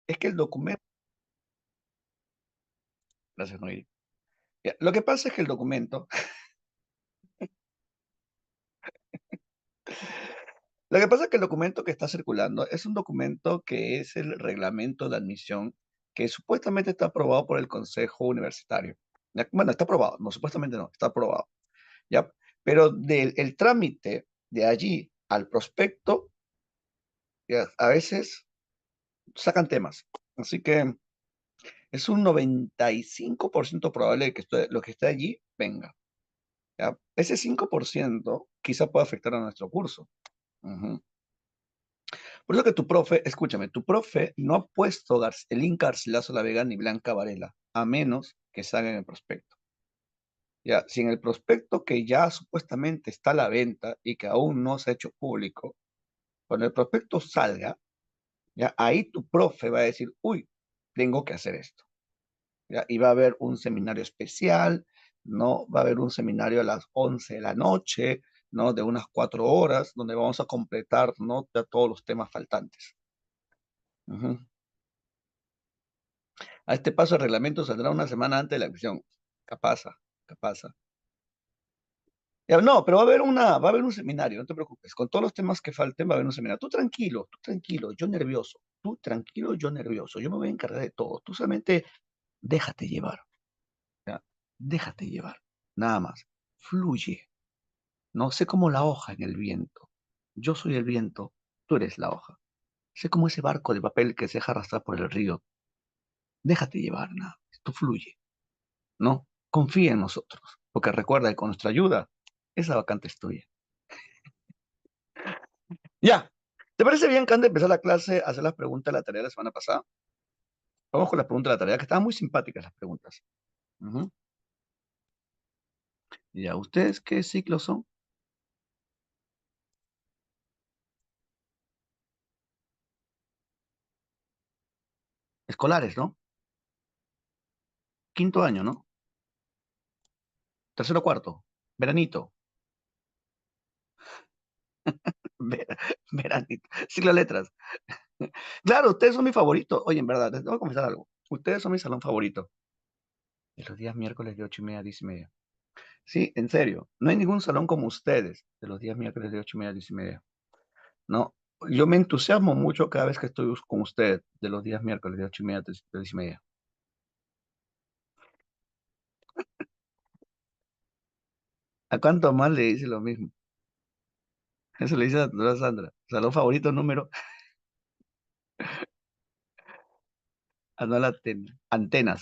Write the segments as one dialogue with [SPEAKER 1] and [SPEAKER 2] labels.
[SPEAKER 1] Es que el documento, gracias, Noiri. Ya, lo que pasa es que el documento, lo que pasa es que el documento que está circulando es un documento que es el reglamento de admisión que supuestamente está aprobado por el Consejo Universitario. Ya, bueno, está aprobado, no, supuestamente no, está aprobado, ¿ya? Pero del el trámite de allí al prospecto, ya, a veces sacan temas. Así que es un 95% probable de que lo que esté allí venga, ¿ya? Ese 5% quizá pueda afectar a nuestro curso. Ujú. Por eso que tu profe, escúchame, tu profe no ha puesto Elín Garcilaso La Vega ni Blanca Varela, a menos que salga en el prospecto. Ya, si en el prospecto que ya supuestamente está a la venta y que aún no se ha hecho público, cuando el prospecto salga, ya ahí tu profe va a decir, uy, tengo que hacer esto. ¿Ya? Y va a haber un seminario especial, ¿no? Va a haber un seminario a las 11 de la noche, ¿no? De unas 4 horas, donde vamos a completar, ¿no? Ya todos los temas faltantes. Ujú. A este paso el reglamento saldrá una semana antes de la elección. Capaz, capaz. Ya, no, pero va a haber un seminario, no te preocupes. Con todos los temas que falten va a haber un seminario. Tú tranquilo, yo nervioso. Tú tranquilo, yo nervioso. Yo me voy a encargar de todo. Tú solamente déjate llevar, ¿ya? Déjate llevar. Nada más. Fluye. No sé como la hoja en el viento. Yo soy el viento, tú eres la hoja. Sé como ese barco de papel que se deja arrastrar por el río. Déjate llevar, nada. Tú fluye, ¿no? Confía en nosotros, porque recuerda que con nuestra ayuda, esa vacante es tuya. Ya. ¿Te parece bien que antes de empezar la clase, hacer las preguntas de la tarea de la semana pasada? Vamos con las preguntas de la tarea, que estaban muy simpáticas las preguntas. Ujú. Ya, ¿ustedes qué ciclos son? Escolares, ¿no? Quinto año, ¿no? Tercero, cuarto. Veranito. Ver- Veranito. Ciclo de letras. Claro, ustedes son mi favorito. Oye, en verdad, les tengo que confesar algo. Ustedes son mi salón favorito. De los días miércoles de 8:30 a 10:30. Sí, en serio. No hay ningún salón como ustedes de los días miércoles de 8:30 a 10:30. No. Yo me entusiasmo mucho cada vez que estoy con ustedes de los días miércoles de 8:30 a 10:30. ¿A cuánto más le dice lo mismo? Eso le dice a la doctora Sandra. Salón favorito número anual antenas.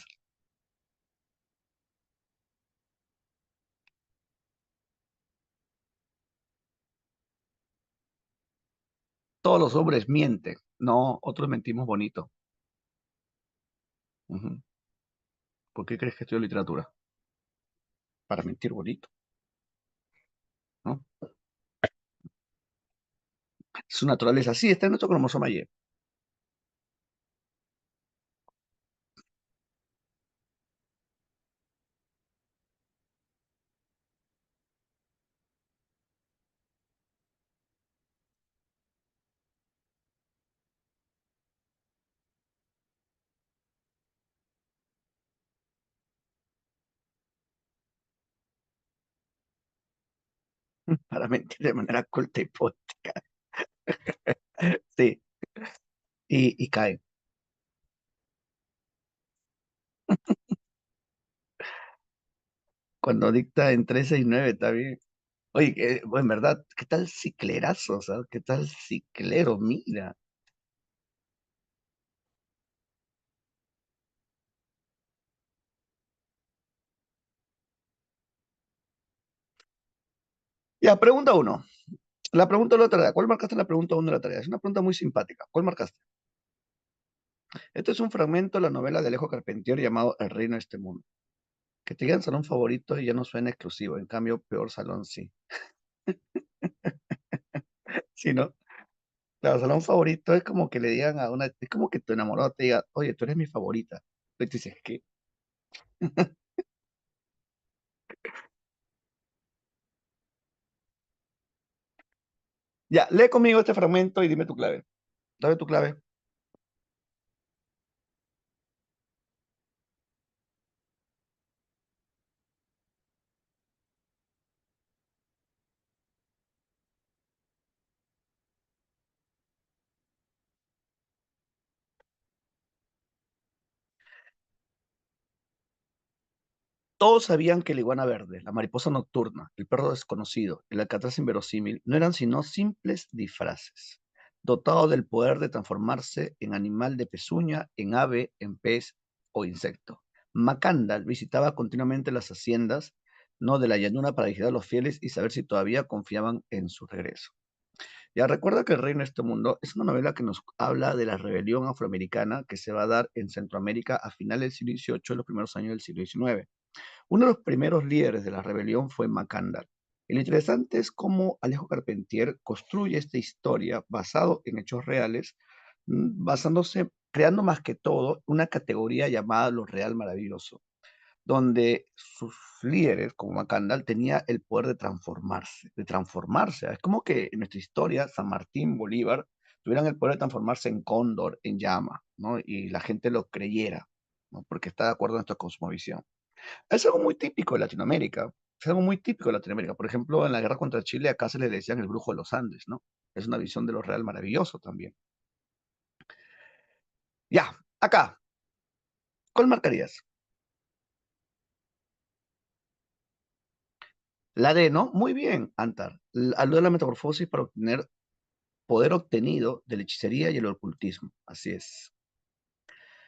[SPEAKER 1] Todos los hombres mienten. No, otros mentimos bonito. Ujú. ¿Por qué crees que estudio literatura? Para mentir bonito, ¿no? Su naturaleza. Sí, está en nuestro cromosoma Y. Para mentir de manera culta y poética. Sí, y cae. Cuando dicta en 13 y 9 está bien. Oye, bueno, en verdad, ¿qué tal ciclerazo? ¿Sabes? ¿Qué tal ciclero? Mira. Ya, pregunta uno. La pregunta de la tarea. ¿Cuál marcaste en la pregunta uno de la tarea? Es una pregunta muy simpática. ¿Cuál marcaste? Este es un fragmento de la novela de Alejo Carpentier llamado El reino de este mundo. Que te digan salón favorito y ya no suena exclusivo. En cambio, peor salón sí. Sí, ¿no? Claro, salón favorito es como que le digan a una, es como que tu enamorado te diga, oye, tú eres mi favorita. Y tú dices, ¿qué? Ya, lee conmigo este fragmento y dime tu clave. Dame tu clave. Todos sabían que la iguana verde, la mariposa nocturna, el perro desconocido, el alcatraz inverosímil no eran sino simples disfraces, dotados del poder de transformarse en animal de pezuña, en ave, en pez o insecto. Macandal visitaba continuamente las haciendas, no de la llanura, para vigilar a los fieles y saber si todavía confiaban en su regreso. Ya recuerda que El Reino de este Mundo es una novela que nos habla de la rebelión afroamericana que se va a dar en Centroamérica a finales del siglo XVIII y los primeros años del siglo XIX. Uno de los primeros líderes de la rebelión fue Macandal. Y lo interesante es cómo Alejo Carpentier construye esta historia basado en hechos reales, basándose, creando más que todo una categoría llamada lo real maravilloso, donde sus líderes, como Macandal, tenía el poder de transformarse, de transformarse. Es como que en nuestra historia, San Martín, Bolívar, tuvieran el poder de transformarse en cóndor, en llama, ¿no? Y la gente lo creyera, ¿no? Porque está de acuerdo en esta cosmovisión. Es algo muy típico de Latinoamérica. Es algo muy típico de Latinoamérica. Por ejemplo, en la guerra contra Chile, acá se le decían el brujo de los Andes, ¿no? Es una visión de lo real maravilloso también. Ya, acá, ¿cuál marcarías? La D, ¿no? Muy bien, Antar. Alude a la metamorfosis para obtener poder obtenido de la hechicería y el ocultismo. Así es.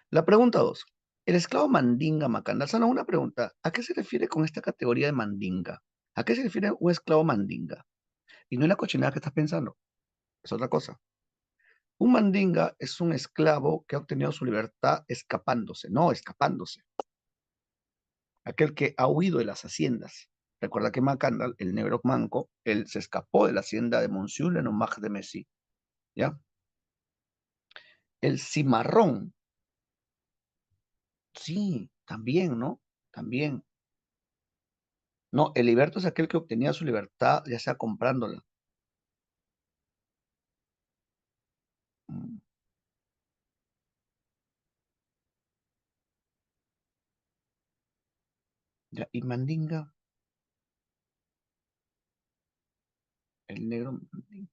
[SPEAKER 1] La pregunta 2. El esclavo mandinga Macandal. Sana, una pregunta. ¿A qué se refiere con esta categoría de mandinga? ¿A qué se refiere un esclavo mandinga? Y no es la cochinada que estás pensando. Es otra cosa. Un mandinga es un esclavo que ha obtenido su libertad escapándose, no escapándose. Aquel que ha huido de las haciendas. Recuerda que Macandal, el negro manco, él se escapó de la hacienda de Monsiul en Omaj de Messi. ¿Ya? El cimarrón. Sí, también, ¿no? También. No, el liberto es aquel que obtenía su libertad, ya sea comprándola. Mm, ya. Y mandinga, el negro mandinga.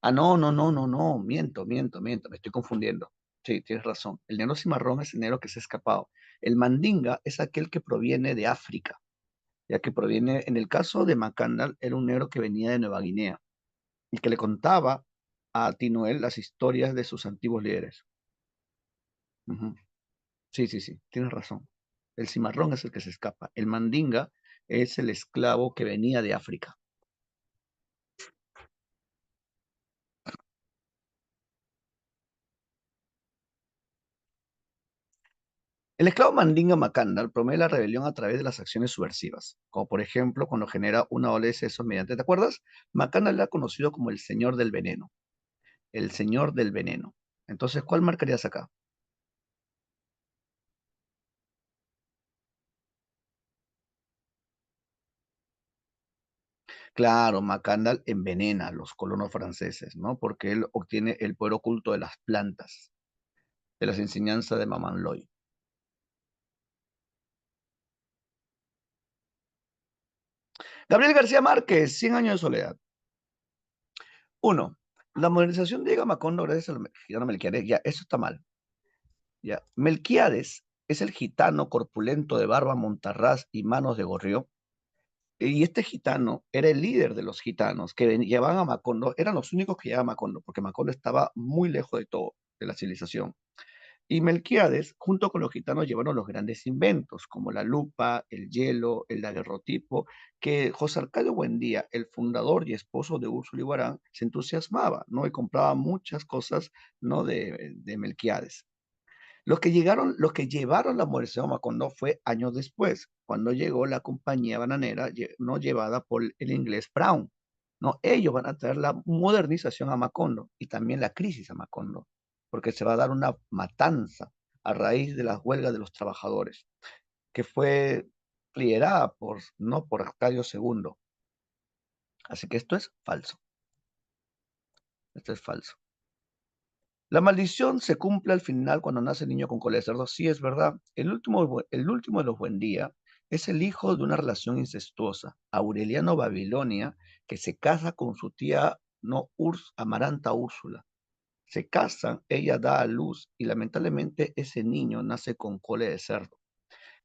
[SPEAKER 1] Ah, no, no, no, no, no, miento, me estoy confundiendo. Sí, tienes razón. El negro cimarrón es el negro que se ha escapado. El mandinga es aquel que proviene de África, ya que proviene, en el caso de Macandal, era un negro que venía de Nueva Guinea y que le contaba a Tinoel las historias de sus antiguos líderes. Ujú. Sí, sí, sí, tienes razón. El cimarrón es el que se escapa. El mandinga es el esclavo que venía de África. El esclavo mandinga Macandal promueve la rebelión a través de las acciones subversivas, como por ejemplo cuando genera una ola de sesos mediante, ¿te acuerdas? Macandal era conocido como el señor del veneno, el señor del veneno. Entonces, ¿cuál marcarías acá? Claro, Macandal envenena a los colonos franceses, ¿no? Porque él obtiene el poder oculto de las plantas, de las enseñanzas de Maman Loy. Gabriel García Márquez, Cien años de soledad. Uno, la modernización de Macondo gracias al gitano Melquiades. Ya, eso está mal. Ya. Melquiades es el gitano corpulento de barba montarraz y manos de gorrión. Y este gitano era el líder de los gitanos que llevaban a Macondo, eran los únicos que llevaban a Macondo, porque Macondo estaba muy lejos de todo, de la civilización. Y Melquiades, junto con los gitanos, llevaron los grandes inventos, como la lupa, el hielo, el daguerrotipo, que José Arcadio Buendía, el fundador y esposo de Úrsula Iguarán, se entusiasmaba, ¿no? Y compraba muchas cosas, ¿no? de Melquiades. Los que llevaron la modernización a Macondo fue años después, cuando llegó la compañía bananera, no llevada por el inglés Brown. No, ellos van a traer la modernización a Macondo y también la crisis a Macondo, porque se va a dar una matanza a raíz de las huelgas de los trabajadores, que fue liderada por, no por Arcadio II. Así que esto es falso. Esto es falso. La maldición se cumple al final cuando nace el niño con cola de cerdo. Sí, es verdad. El último de los Buendía es el hijo de una relación incestuosa, Aureliano Babilonia, que se casa con su tía, no Amaranta Úrsula. Se casan, ella da a luz y lamentablemente ese niño nace con cola de cerdo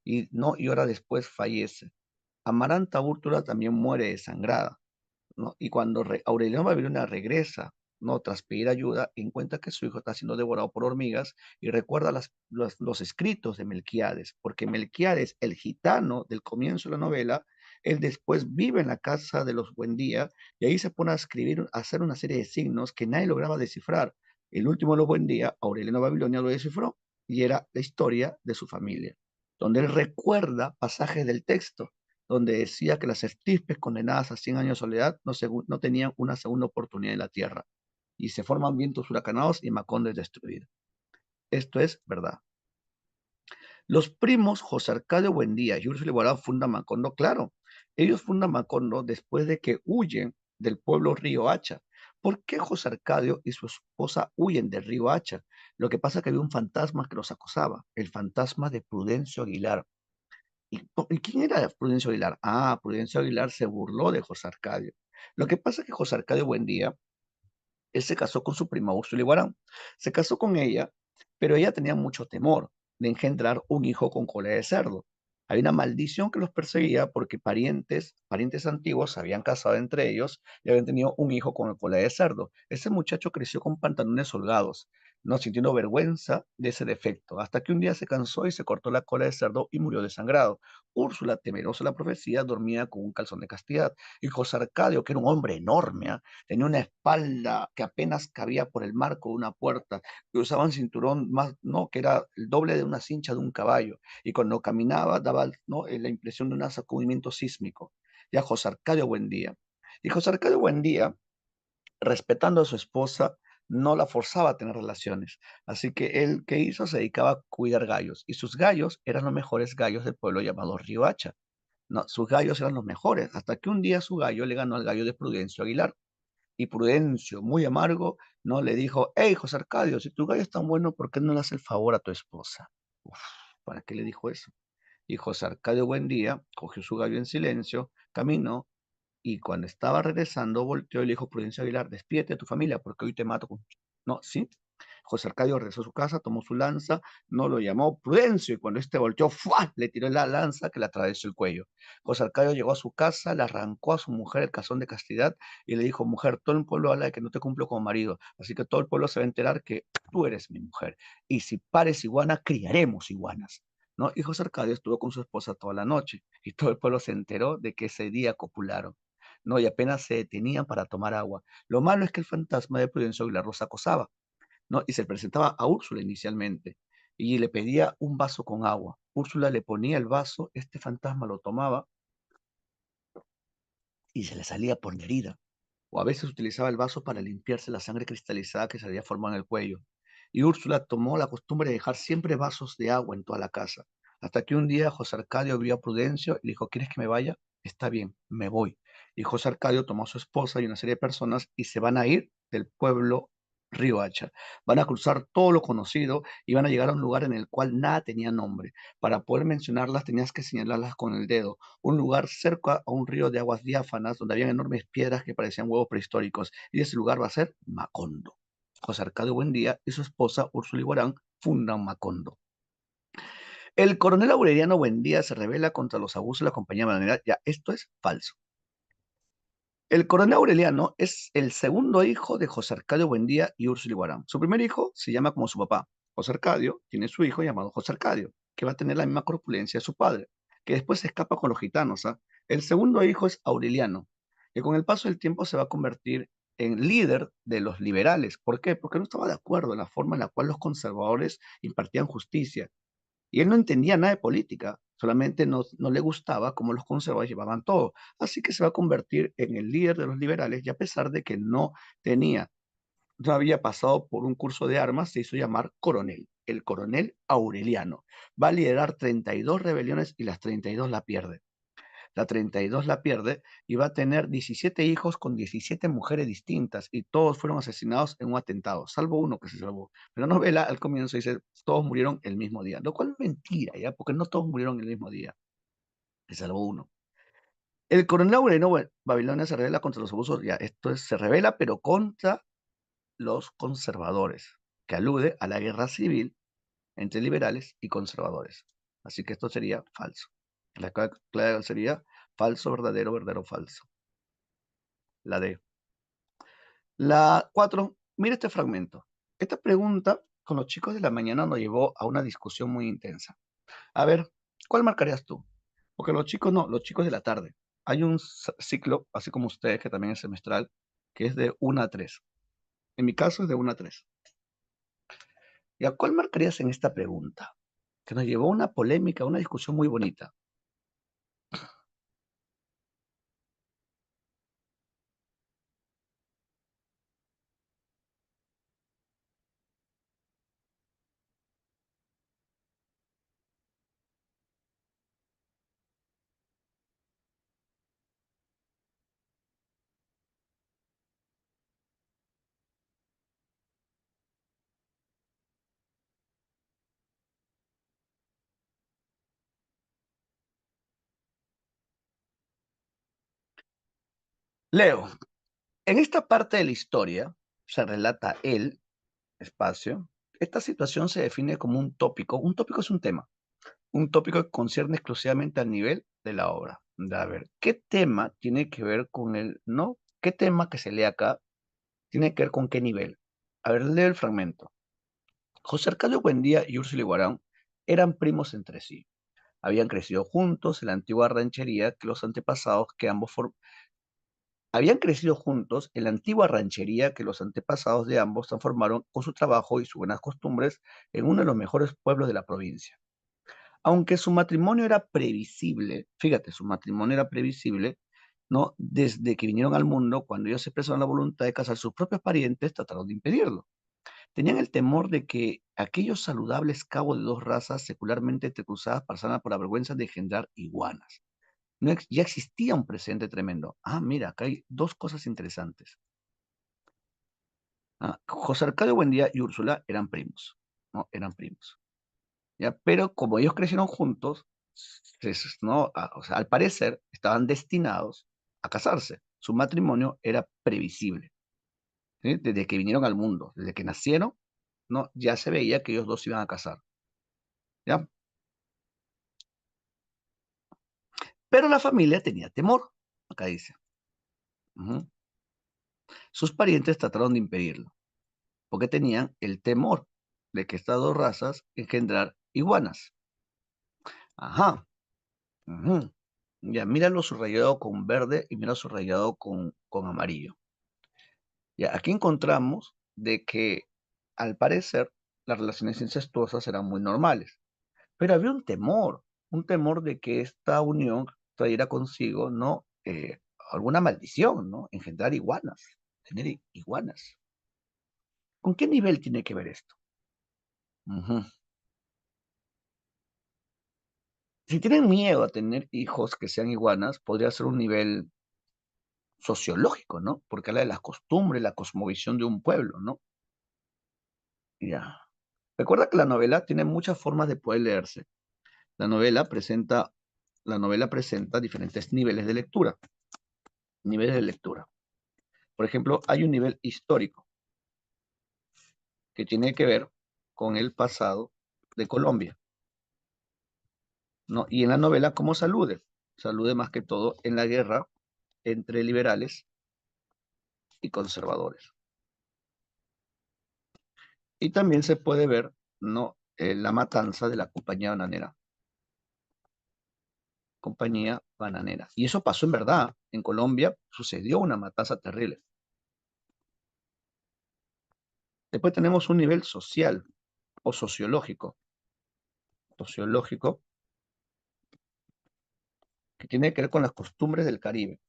[SPEAKER 1] y horas después fallece. Amaranta Úrtula también muere desangrada, ¿no? Y cuando Aureliano Babilonia regresa, ¿no? Tras pedir ayuda, encuentra que su hijo está siendo devorado por hormigas y recuerda los escritos de Melquíades, porque Melquíades, el gitano del comienzo de la novela, él después vive en la casa de los Buendía y ahí se pone a escribir, a hacer una serie de signos que nadie lograba descifrar. El último de los Buendía, Aureliano Babilonia, lo descifró y era la historia de su familia, donde él recuerda pasajes del texto donde decía que las estirpes condenadas a 100 años de soledad no tenían una segunda oportunidad en la tierra, y se forman vientos huracanados y Macondo es destruido. Esto es verdad. Los primos José Arcadio Buendía y Úrsula Iguarán fundan Macondo, claro. Ellos fundan Macondo después de que huyen del pueblo Río Hacha. ¿Por qué José Arcadio y su esposa huyen del río Hacha? Lo que pasa es que había un fantasma que los acosaba, el fantasma de Prudencio Aguilar. ¿Y quién era Prudencio Aguilar? Ah, Prudencio Aguilar se burló de José Arcadio. Lo que pasa es que José Arcadio Buendía, él se casó con su prima Úrsula Iguarán. Se casó con ella, pero ella tenía mucho temor de engendrar un hijo con cola de cerdo. Hay una maldición que los perseguía porque parientes antiguos se habían casado entre ellos y habían tenido un hijo con cola de cerdo. Ese muchacho creció con pantalones holgados, no sintiendo vergüenza de ese defecto, hasta que un día se cansó y se cortó la cola de cerdo y murió desangrado. Úrsula, temerosa de la profecía, dormía con un calzón de castidad. Y José Arcadio, que era un hombre enorme, ¿ah? Tenía una espalda que apenas cabía por el marco de una puerta, que usaba un cinturón más, ¿no? Que era el doble de una cincha de un caballo, y cuando caminaba daba, ¿no? La impresión de un sacudimiento sísmico. Ya José Arcadio Buendía. Y José Arcadio Buendía, respetando a su esposa, no la forzaba a tener relaciones. Así que él, ¿qué hizo? Se dedicaba a cuidar gallos. Y sus gallos eran los mejores gallos del pueblo llamado Riohacha. No, sus gallos eran los mejores, hasta que un día su gallo le ganó al gallo de Prudencio Aguilar. Y Prudencio, muy amargo, no le dijo: hey, José Arcadio, si tu gallo es tan bueno, ¿por qué no le haces el favor a tu esposa? Uf, ¿para qué le dijo eso? Y José Arcadio, buen día, cogió su gallo en silencio, caminó y cuando estaba regresando volteó y le dijo: Prudencio Aguilar, despídete de tu familia porque hoy te mato. No, ¿sí? José Arcadio regresó a su casa, tomó su lanza, no lo llamó Prudencio y cuando este volteó, ¡fua!, le tiró la lanza que le atravesó el cuello. José Arcadio llegó a su casa, le arrancó a su mujer el calzón de castidad y le dijo: mujer, todo el pueblo habla de que no te cumplo como marido, así que todo el pueblo se va a enterar que tú eres mi mujer. Y si pares iguana, criaremos iguanas. ¿No? Y José Arcadio estuvo con su esposa toda la noche y todo el pueblo se enteró de que ese día copularon. ¿No? Y apenas se detenían para tomar agua. Lo malo es que el fantasma de Prudencio Aguilar los acosaba, ¿no? Y se presentaba a Úrsula inicialmente y le pedía un vaso con agua. Úrsula le ponía el vaso, este fantasma lo tomaba y se le salía por la herida. O a veces utilizaba el vaso para limpiarse la sangre cristalizada que se había formado en el cuello. Y Úrsula tomó la costumbre de dejar siempre vasos de agua en toda la casa. Hasta que un día José Arcadio vio a Prudencio y le dijo: ¿quieres que me vaya? Está bien, me voy. Y José Arcadio tomó a su esposa y una serie de personas y se van a ir del pueblo Río Hacha. Van a cruzar todo lo conocido y van a llegar a un lugar en el cual nada tenía nombre. Para poder mencionarlas tenías que señalarlas con el dedo. Un lugar cerca a un río de aguas diáfanas donde habían enormes piedras que parecían huevos prehistóricos. Y ese lugar va a ser Macondo. José Arcadio Buendía y su esposa Úrsula Iguarán fundan Macondo. El coronel Aureliano Buendía se rebela contra los abusos de la compañía bananera. Ya, esto es falso. El coronel Aureliano es el segundo hijo de José Arcadio Buendía y Úrsula Iguarán. Su primer hijo se llama como su papá. José Arcadio tiene su hijo llamado José Arcadio, que va a tener la misma corpulencia de su padre, que después se escapa con los gitanos, ¿ah? El segundo hijo es Aureliano, que con el paso del tiempo se va a convertir en líder de los liberales. ¿Por qué? Porque no estaba de acuerdo en la forma en la cual los conservadores impartían justicia. Y él no entendía nada de política, solamente no le gustaba cómo los conservadores llevaban todo. Así que se va a convertir en el líder de los liberales y a pesar de que no había pasado por un curso de armas, se hizo llamar coronel, el coronel Aureliano. Va a liderar 32 rebeliones y las 32 la pierde. La 32 la pierde y va a tener 17 hijos con 17 mujeres distintas y todos fueron asesinados en un atentado, salvo uno que se salvó. Pero la novela al comienzo dice: todos murieron el mismo día, lo cual es mentira, ¿ya? Porque no todos murieron el mismo día, se salvó uno. El coronel Aureliano Babilonia se revela contra los abusos, ya, se revela, pero contra los conservadores, que alude a la guerra civil entre liberales y conservadores. Así que esto sería falso. La clave sería falso, verdadero, verdadero, falso. La D. La 4. Mira este fragmento. Esta pregunta con los chicos de la mañana nos llevó a una discusión muy intensa. A ver, ¿cuál marcarías tú? Porque los chicos no, los chicos de la tarde. Hay un ciclo, así como ustedes, que también es semestral, que es de 1 a 3. En mi caso es de 1 a 3. ¿Y a cuál marcarías en esta pregunta? Que nos llevó a una polémica, una discusión muy bonita. Leo, en esta parte de la historia se relata el espacio. Esta situación se define como un tópico. Un tópico es un tema. Un tópico que concierne exclusivamente al nivel de la obra. A ver, ¿qué tema tiene que ver con el, no? ¿Qué tema que se lee acá tiene que ver con qué nivel? A ver, lee el fragmento. José Arcadio Buendía y Úrsula Iguarán eran primos entre sí. Habían crecido juntos en la antigua ranchería que los antepasados que ambos habían crecido juntos en la antigua ranchería que los antepasados de ambos transformaron con su trabajo y sus buenas costumbres en uno de los mejores pueblos de la provincia. Aunque su matrimonio era previsible, fíjate, su matrimonio era previsible, ¿no? Desde que vinieron al mundo, cuando ellos expresaron la voluntad de casar sus propios parientes, trataron de impedirlo. Tenían el temor de que aquellos saludables cabos de dos razas secularmente entrecruzadas pasaran por la vergüenza de engendrar iguanas. No ya existía un precedente tremendo. Ah, mira, acá hay dos cosas interesantes. José Arcadio Buendía y Úrsula eran primos, ¿no? Eran primos. ¿Ya? Pero como ellos crecieron juntos, ¿no? O sea, al parecer estaban destinados a casarse. Su matrimonio era previsible, ¿sí? Desde que vinieron al mundo, desde que nacieron, ¿no? Ya se veía que ellos dos se iban a casar, ¿ya? Pero la familia tenía temor, acá dice. Ujú. Sus parientes trataron de impedirlo, porque tenían el temor de que estas dos razas engendrar iguanas. Ajá. Ujú. Ya, míralo subrayado con verde y mira subrayado con amarillo. Ya, aquí encontramos de que al parecer las relaciones incestuosas eran muy normales, pero había un temor de que esta unión trayera consigo, ¿no? Alguna maldición, ¿no? Engendrar iguanas, tener iguanas. ¿Con qué nivel tiene que ver esto? Ujú. Si tienen miedo a tener hijos que sean iguanas, podría ser un nivel sociológico, ¿no? Porque habla de las costumbres, la cosmovisión de un pueblo, ¿no? Ya. Recuerda que la novela tiene muchas formas de poder leerse. La novela presenta, la novela presenta diferentes niveles de lectura. Niveles de lectura. Por ejemplo, hay un nivel histórico que tiene que ver con el pasado de Colombia, ¿no? Y en la novela, ¿cómo se alude? Se alude más que todo en la guerra entre liberales y conservadores. Y también se puede ver, ¿no? La matanza de la compañía bananera. Y eso pasó en verdad. En Colombia sucedió una matanza terrible. Después tenemos un nivel social o sociológico. Sociológico que tiene que ver con las costumbres del Caribe.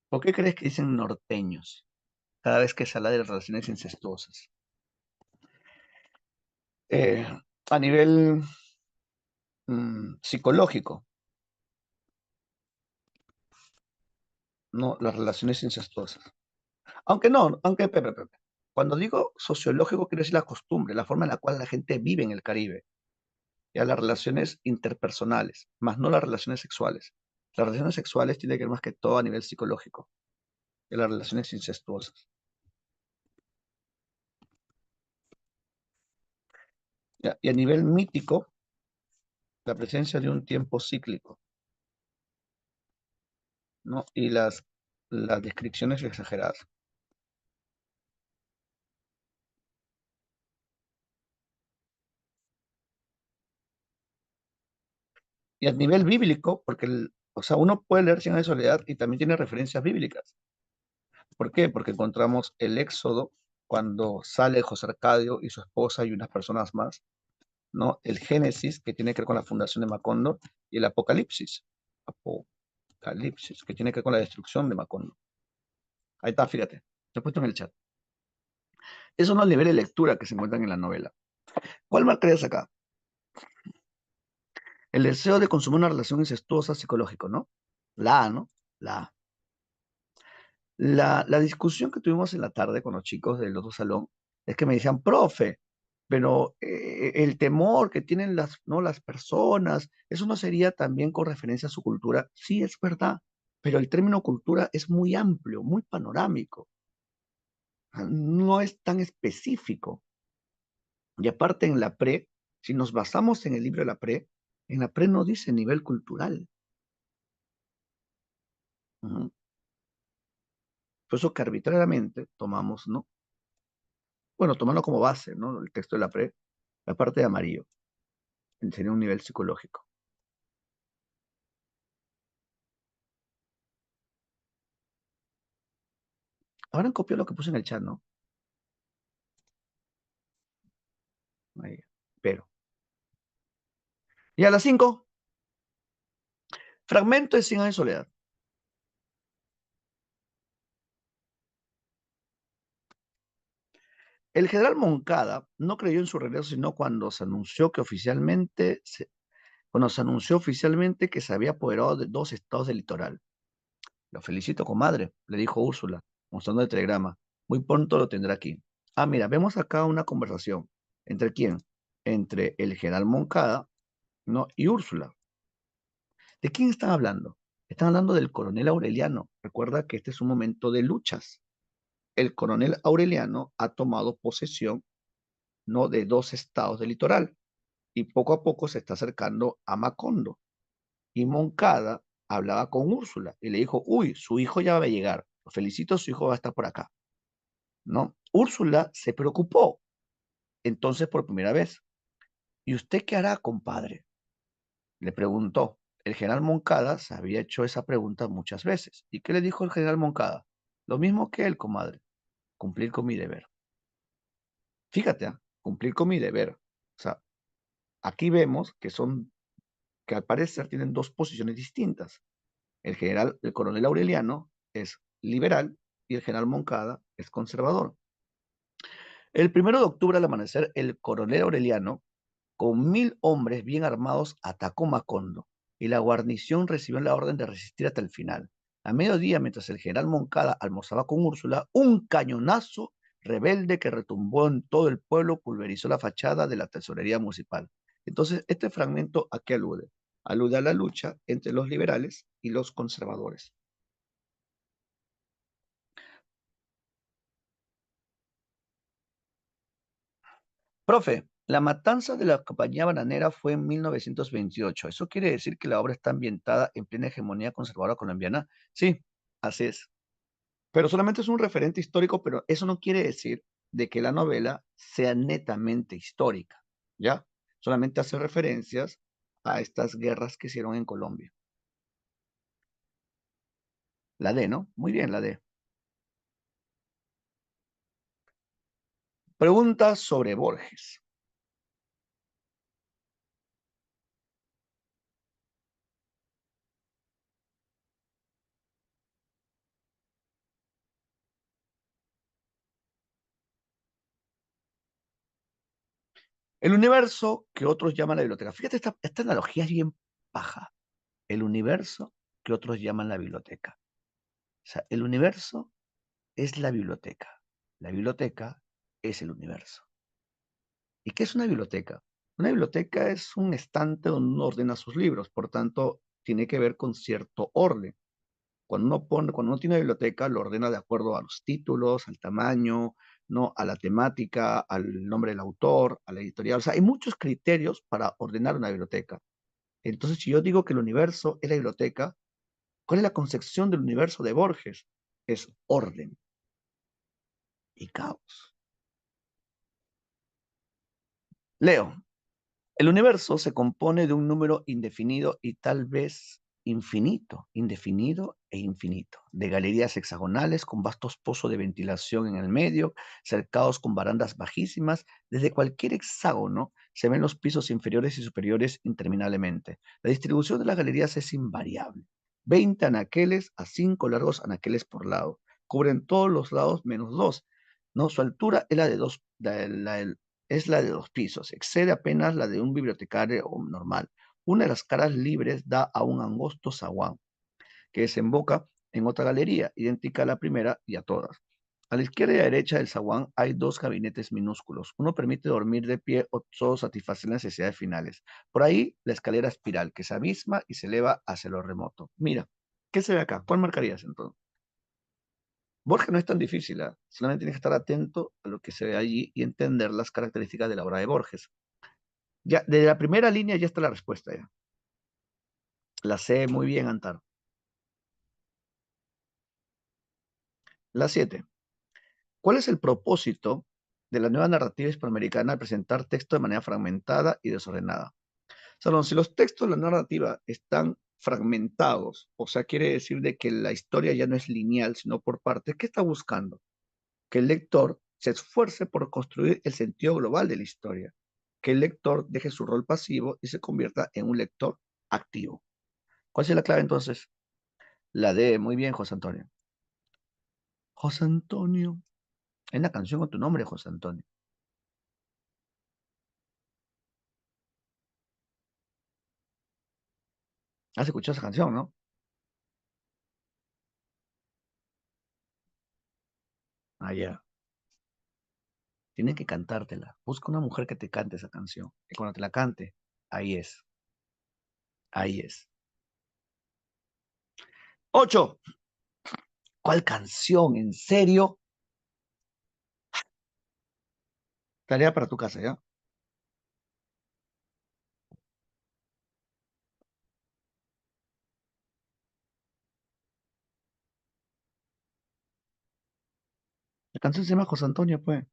[SPEAKER 1] ¿Por qué crees que dicen norteños cada vez que se habla de relaciones incestuosas? Eh, a nivel psicológico, ¿no? Las relaciones incestuosas. Aunque no, aunque, cuando digo sociológico, quiero decir la costumbre, la forma en la cual la gente vive en el Caribe, ya las relaciones interpersonales, más no las relaciones sexuales. Las relaciones sexuales tienen que ver más que todo a nivel psicológico, que las relaciones incestuosas. ¿Ya? Y a nivel mítico, la presencia de un tiempo cíclico, ¿no? Y las descripciones exageradas. Y a nivel bíblico, porque o sea, uno puede leer Cien años de soledad y también tiene referencias bíblicas. ¿Por qué? Porque encontramos el Éxodo cuando sale José Arcadio y su esposa y unas personas más, ¿no? El Génesis, que tiene que ver con la fundación de Macondo, y el Apocalipsis, Apocalipsis, que tiene que ver con la destrucción de Macondo. Ahí está, fíjate, te he puesto en el chat. Esos son los niveles de lectura que se encuentran en la novela. ¿Cuál más crees acá? El deseo de consumir una relación incestuosa psicológico, ¿no? La A, ¿no? La A. La discusión que tuvimos en la tarde con los chicos del otro salón es que me decían, profe, pero el temor que tienen ¿no? las personas, eso no sería también con referencia a su cultura. Sí, es verdad, pero el término cultura es muy amplio, muy panorámico, no es tan específico. Y aparte en la PRE, si nos basamos en el libro de la PRE, en la PRE no dice nivel cultural. Ujú. Por eso que arbitrariamente tomamos, ¿no? Bueno, tomando como base, ¿no? El texto de la PRE, la parte de amarillo, sería un nivel psicológico. Ahora copió lo que puse en el chat, ¿no? Ahí, pero. Y a las 5, fragmento de Cien años de soledad. El general Moncada no creyó en su regreso, sino cuando se anunció oficialmente que se había apoderado de 2 estados del litoral. Lo felicito, comadre, le dijo Úrsula, mostrando el telegrama. Muy pronto lo tendrá aquí. Ah, mira, vemos acá una conversación. ¿Entre quién? Entre el general Moncada, ¿no? Y Úrsula. ¿De quién están hablando? Están hablando del coronel Aureliano. Recuerda que este es un momento de luchas. El coronel Aureliano ha tomado posesión, ¿no? De 2 estados del litoral y poco a poco se está acercando a Macondo. Y Moncada hablaba con Úrsula y le dijo, uy, su hijo ya va a llegar. Lo felicito, su hijo va a estar por acá, ¿no? Úrsula se preocupó entonces por primera vez. ¿Y usted qué hará, compadre? Le preguntó. El general Moncada se había hecho esa pregunta muchas veces. ¿Y qué le dijo el general Moncada? Lo mismo que él, comadre, cumplir con mi deber. Fíjate, cumplir con mi deber. O sea, aquí vemos que al parecer tienen 2 posiciones distintas. El coronel Aureliano es liberal y el general Moncada es conservador. El 1 de octubre al amanecer, el coronel Aureliano, con 1000 hombres bien armados, atacó Macondo y la guarnición recibió la orden de resistir hasta el final. A mediodía, mientras el general Moncada almorzaba con Úrsula, un cañonazo rebelde que retumbó en todo el pueblo pulverizó la fachada de la tesorería municipal. Entonces, este fragmento, ¿a qué alude? Alude a la lucha entre los liberales y los conservadores. Profe, la matanza de la compañía bananera fue en 1928. ¿Eso quiere decir que la obra está ambientada en plena hegemonía conservadora colombiana? Sí, así es. Pero solamente es un referente histórico, pero eso no quiere decir de que la novela sea netamente histórica, ¿ya? Solamente hace referencias a estas guerras que hicieron en Colombia. La D, ¿no? Muy bien, la D. Pregunta sobre Borges. El universo que otros llaman la biblioteca. Fíjate, esta analogía es bien paja. El universo que otros llaman la biblioteca. O sea, el universo es la biblioteca. La biblioteca es el universo. ¿Y qué es una biblioteca? Una biblioteca es un estante donde uno ordena sus libros, por tanto, tiene que ver con cierto orden. Cuando uno tiene una biblioteca, lo ordena de acuerdo a los títulos, al tamaño, ¿no? A la temática, al nombre del autor, a la editorial. O sea, hay muchos criterios para ordenar una biblioteca. Entonces, si yo digo que el universo es la biblioteca, ¿cuál es la concepción del universo de Borges? Es orden y caos. Leo, el universo se compone de un número indefinido y tal vez infinito, indefinido e infinito, de galerías hexagonales con vastos pozos de ventilación en el medio, cercados con barandas bajísimas. Desde cualquier hexágono se ven los pisos inferiores y superiores interminablemente. La distribución de las galerías es invariable. 20 anaqueles a 5 largos anaqueles por lado. Cubren todos los lados menos dos. ¿No? Su altura es la de dos pisos, excede apenas la de un bibliotecario normal. Una de las caras libres da a un angosto zaguán que desemboca en otra galería, idéntica a la primera y a todas. A la izquierda y a la derecha del zaguán hay dos gabinetes minúsculos. Uno permite dormir de pie, otro satisface las necesidades finales. Por ahí la escalera espiral que se abisma y se eleva hacia lo remoto. Mira, ¿qué se ve acá? ¿Cuál marcarías entonces? Borges no es tan difícil, ¿ah? Solamente tienes que estar atento a lo que se ve allí y entender las características de la obra de Borges. Ya, desde la primera línea ya está la respuesta ya. La sé muy bien, Antar. La 7. ¿Cuál es el propósito de la nueva narrativa hispanoamericana al presentar texto de manera fragmentada y desordenada? Salón, si los textos de la narrativa están fragmentados, o sea, quiere decir de que la historia ya no es lineal, sino por partes, ¿qué está buscando? Que el lector se esfuerce por construir el sentido global de la historia, que el lector deje su rol pasivo y se convierta en un lector activo. ¿Cuál es la clave entonces? La D, muy bien, José Antonio. José Antonio. Hay una canción con tu nombre, José Antonio. ¿Has escuchado esa canción, no? Ah, ya. Tienen que cantártela. Busca una mujer que te cante esa canción. Y cuando te la cante, ahí es. Ahí es. 8. ¿Cuál canción? ¿En serio? Tarea para tu casa, ¿ya? La canción se llama José Antonio, pues.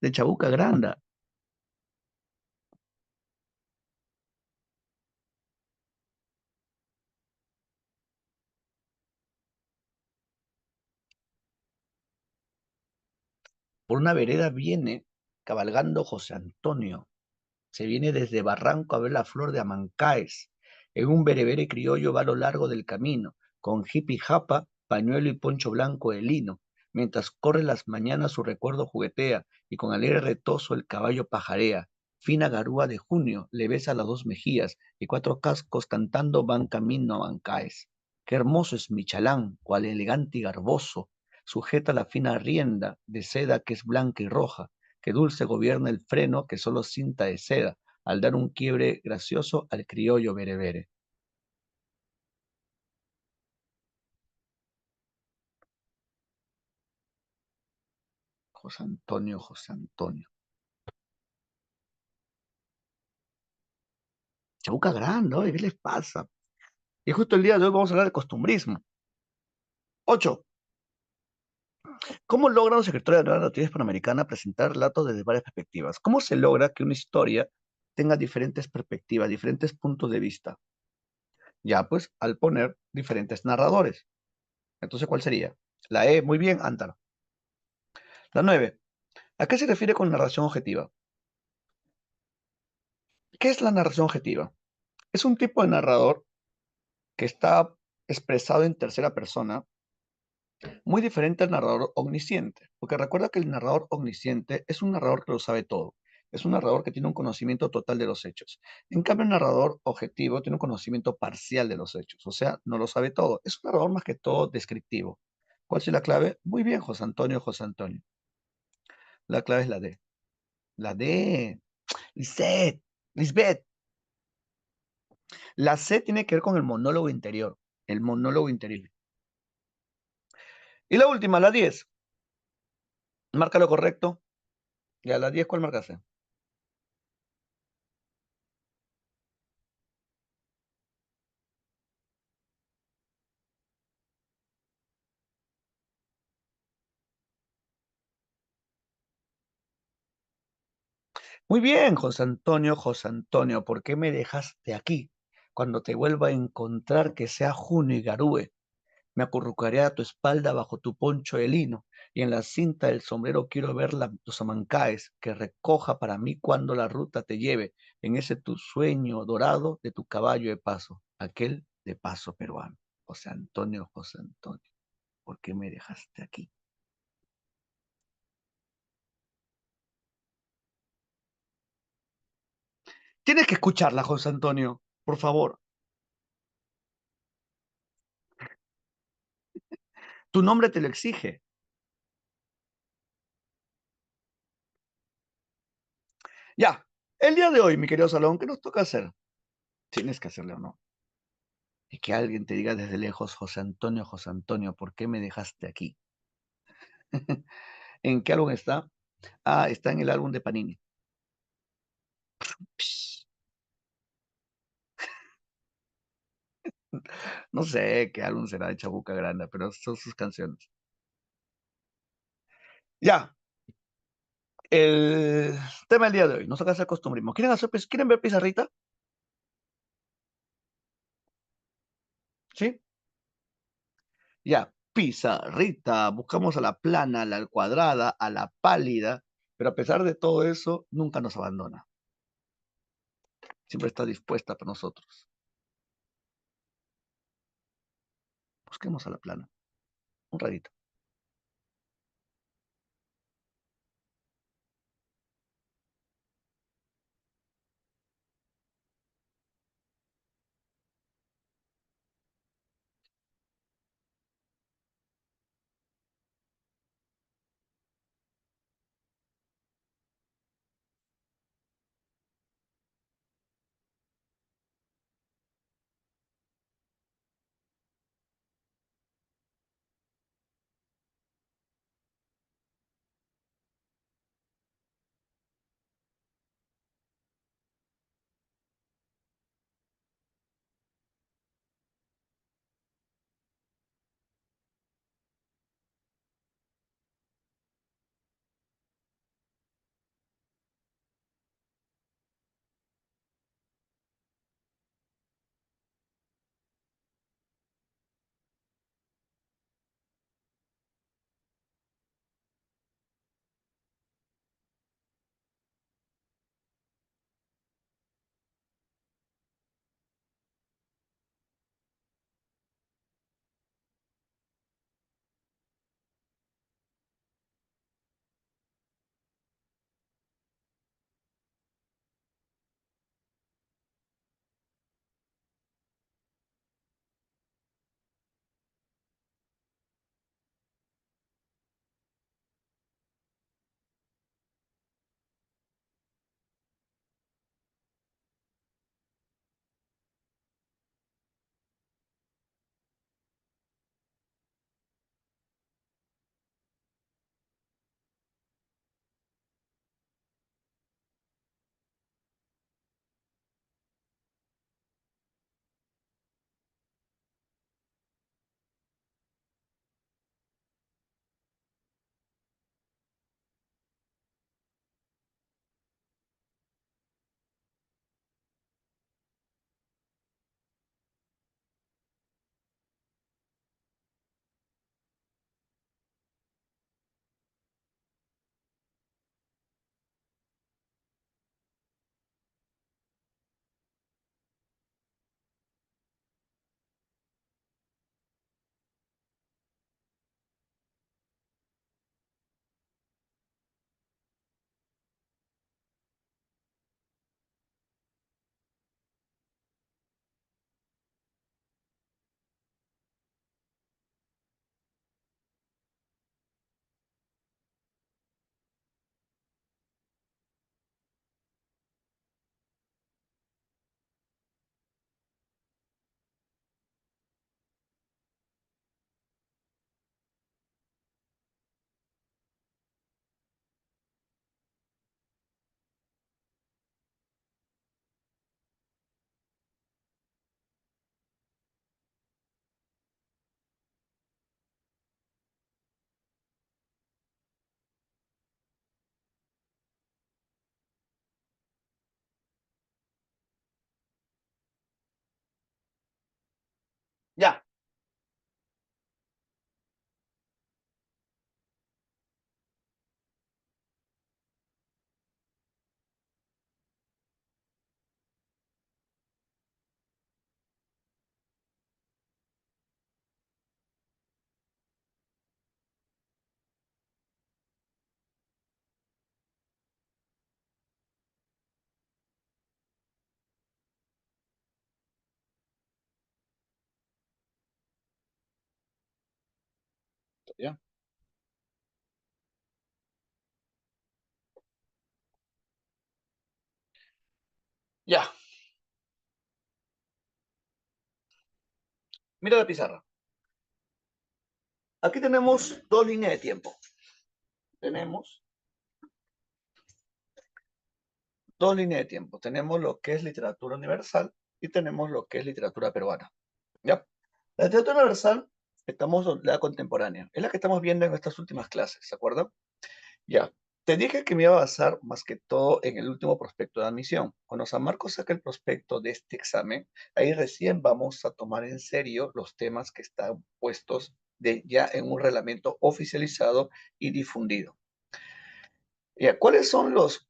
[SPEAKER 1] De Chabuca Granda. Por una vereda viene cabalgando José Antonio. Se viene desde Barranco a ver la flor de Amancaes. En un berebere criollo va a lo largo del camino, con hippie japa, pañuelo y poncho blanco de lino. Mientras corre las mañanas su recuerdo juguetea, y con alegre retozo el caballo pajarea. Fina garúa de junio le besa las dos mejillas, y cuatro cascos cantando van camino a Mancaes. Qué hermoso es mi chalán, cual elegante y garboso, sujeta la fina rienda de seda que es blanca y roja, que dulce gobierna el freno que solo cinta de seda, al dar un quiebre gracioso al criollo berebere. José Antonio, José Antonio. Chabuca grande, oye, ¿qué les pasa? Y justo el día de hoy vamos a hablar de costumbrismo. 8. ¿Cómo logra los escritores de la narrativa hispanoamericana presentar relatos desde varias perspectivas? ¿Cómo se logra que una historia tenga diferentes perspectivas, diferentes puntos de vista? Ya, pues, al poner diferentes narradores. Entonces, ¿cuál sería? La E, muy bien, Antar. La 9. ¿A qué se refiere con narración objetiva? ¿Qué es la narración objetiva? Es un tipo de narrador que está expresado en tercera persona, muy diferente al narrador omnisciente, porque recuerda que el narrador omnisciente es un narrador que lo sabe todo, es un narrador que tiene un conocimiento total de los hechos. En cambio, el narrador objetivo tiene un conocimiento parcial de los hechos, o sea, no lo sabe todo. Es un narrador más que todo descriptivo. ¿Cuál es la clave? Muy bien, José Antonio, José Antonio. La clave es la D. La D. Lisette. Lisbeth, la C tiene que ver con el monólogo interior. El monólogo interior. Y la última, la 10. Marca lo correcto. Y a la 10, ¿cuál marcaste? Muy bien, José Antonio, ¿por qué me dejaste aquí? Cuando te vuelva a encontrar que sea junio y garúe, me acurrucaré a tu espalda bajo tu poncho de lino, y en la cinta del sombrero quiero ver tus amancaes que recoja para mí cuando la ruta te lleve en ese tu sueño dorado de tu caballo de paso, aquel de paso peruano. José Antonio, ¿por qué me dejaste aquí? Tienes que escucharla, José Antonio, por favor. Tu nombre te lo exige. Ya, el día de hoy, mi querido Salón, ¿qué nos toca hacer? Tienes que hacerle o no. Y que alguien te diga desde lejos, José Antonio, ¿por qué me dejaste aquí? ¿En qué álbum está? Ah, está en el álbum de Panini. Psh, no sé qué álbum será de Chabuca Granda, pero son sus canciones. Ya, el tema del día de hoy, nos toca hacer costumbrismo. ¿Quieren ver pizarrita? ¿Sí? Ya, pizarrita. Buscamos a la plana, a la cuadrada, a la pálida, pero a pesar de todo eso, nunca nos abandona. Siempre está dispuesta para nosotros. Busquemos a la plana. Un ratito. Ya, ya, ya. Mira la pizarra. Aquí tenemos dos líneas de tiempo. Tenemos dos líneas de tiempo. Tenemos lo que es literatura universal y tenemos lo que es literatura peruana. ¿Ya? La literatura universal, estamos en la contemporánea. Es la que estamos viendo en estas últimas clases, ¿se acuerdan? Ya. Te dije que me iba a basar más que todo en el último prospecto de admisión. Cuando San Marcos saque el prospecto de este examen, ahí recién vamos a tomar en serio los temas que están puestos ya en un reglamento oficializado y difundido. Ya, ¿cuáles son los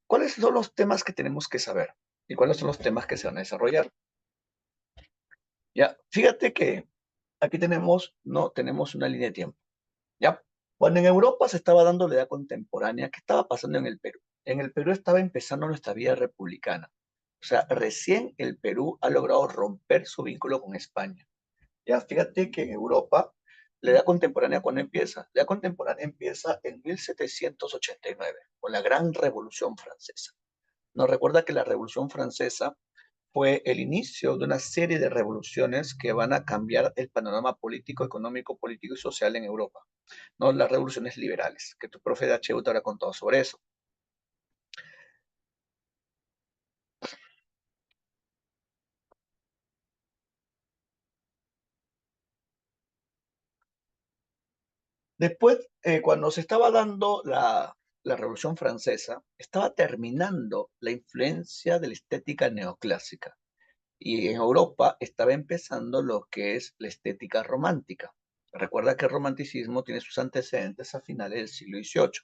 [SPEAKER 1] temas que tenemos que saber? ¿Y cuáles son los temas que se van a desarrollar? Ya, fíjate que aquí no tenemos una línea de tiempo. ¿Ya? Cuando en Europa se estaba dando la edad contemporánea, ¿qué estaba pasando en el Perú? En el Perú estaba empezando nuestra vida republicana. O sea, recién el Perú ha logrado romper su vínculo con España. Ya, fíjate que en Europa, la edad contemporánea, ¿cuándo empieza? La edad contemporánea empieza en 1789, con la Gran Revolución Francesa. Nos recuerda que la Revolución Francesa fue el inicio de una serie de revoluciones que van a cambiar el panorama político, económico, político y social en Europa, ¿no? Las revoluciones liberales, que tu profe de HU te habrá contado sobre eso. Después, cuando se estaba dando la Revolución Francesa, estaba terminando la influencia de la estética neoclásica y en Europa estaba empezando lo que es la estética romántica. Recuerda que el romanticismo tiene sus antecedentes a finales del siglo XVIII.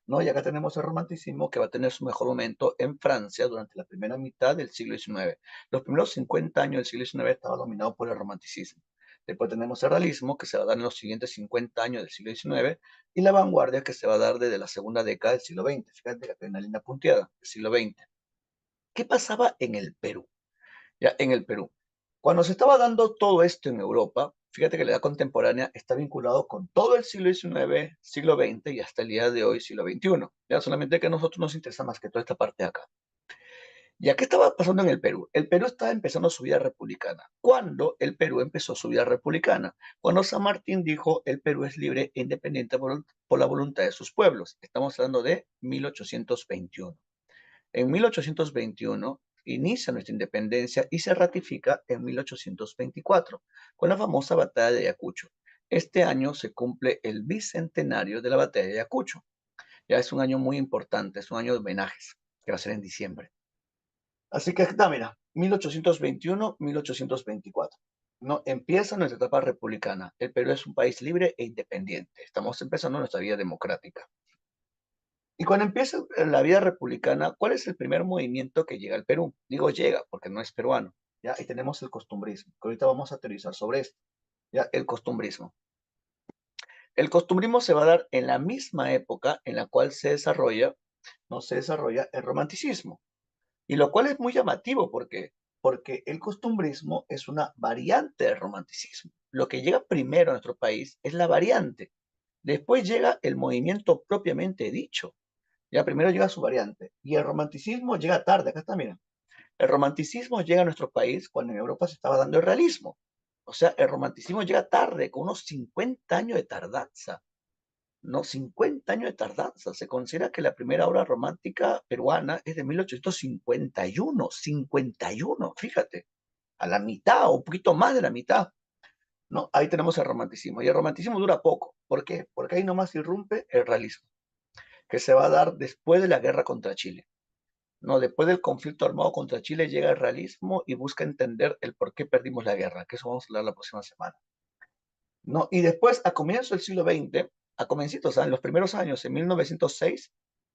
[SPEAKER 1] ¿No? Y acá tenemos el romanticismo que va a tener su mejor momento en Francia durante la primera mitad del siglo XIX. Los primeros 50 años del siglo XIX estaba dominado por el romanticismo. Después tenemos el realismo, que se va a dar en los siguientes 50 años del siglo XIX, y la vanguardia, que se va a dar desde la segunda década del siglo XX. Fíjate que hay una línea punteada del siglo XX. ¿Qué pasaba en el Perú? Ya, en el Perú. Cuando se estaba dando todo esto en Europa, fíjate que la edad contemporánea está vinculado con todo el siglo XIX, siglo XX y hasta el día de hoy, siglo XXI. Ya solamente que a nosotros nos interesa más que toda esta parte de acá. ¿Ya qué estaba pasando en el Perú? El Perú estaba empezando su vida republicana. ¿Cuándo el Perú empezó su vida republicana? Cuando San Martín dijo el Perú es libre e independiente por la voluntad de sus pueblos. Estamos hablando de 1821. En 1821 inicia nuestra independencia y se ratifica en 1824 con la famosa batalla de Ayacucho. Este año se cumple el bicentenario de la batalla de Ayacucho. Ya es un año muy importante, es un año de homenajes que va a ser en diciembre. Así que está, mira, 1821, 1824. No, empieza nuestra etapa republicana. El Perú es un país libre e independiente. Estamos empezando nuestra vida democrática. Y cuando empieza la vida republicana, ¿cuál es el primer movimiento que llega al Perú? Digo llega porque no es peruano, ¿ya? Y tenemos el costumbrismo, que ahorita vamos a aterrizar sobre esto, ¿ya? El costumbrismo. El costumbrismo se va a dar en la misma época en la cual no se desarrolla el romanticismo. Y lo cual es muy llamativo porque el costumbrismo es una variante del romanticismo. Lo que llega primero a nuestro país es la variante. Después llega el movimiento propiamente dicho. Ya primero llega su variante. Y el romanticismo llega tarde. Acá está, mira. El romanticismo llega a nuestro país cuando en Europa se estaba dando el realismo. O sea, el romanticismo llega tarde, con unos 50 años de tardanza. No, 50 años de tardanza. Se considera que la primera obra romántica peruana es de 1851. 51, fíjate. A la mitad o un poquito más de la mitad. No, ahí tenemos el romanticismo. Y el romanticismo dura poco. ¿Por qué? Porque ahí nomás irrumpe el realismo, que se va a dar después de la guerra contra Chile. ¿no? Después del conflicto armado contra Chile llega el realismo y busca entender el por qué perdimos la guerra, que eso vamos a hablar la próxima semana, ¿no? Y después, a comienzos del siglo XX, a comencitos, en los primeros años, en 1906,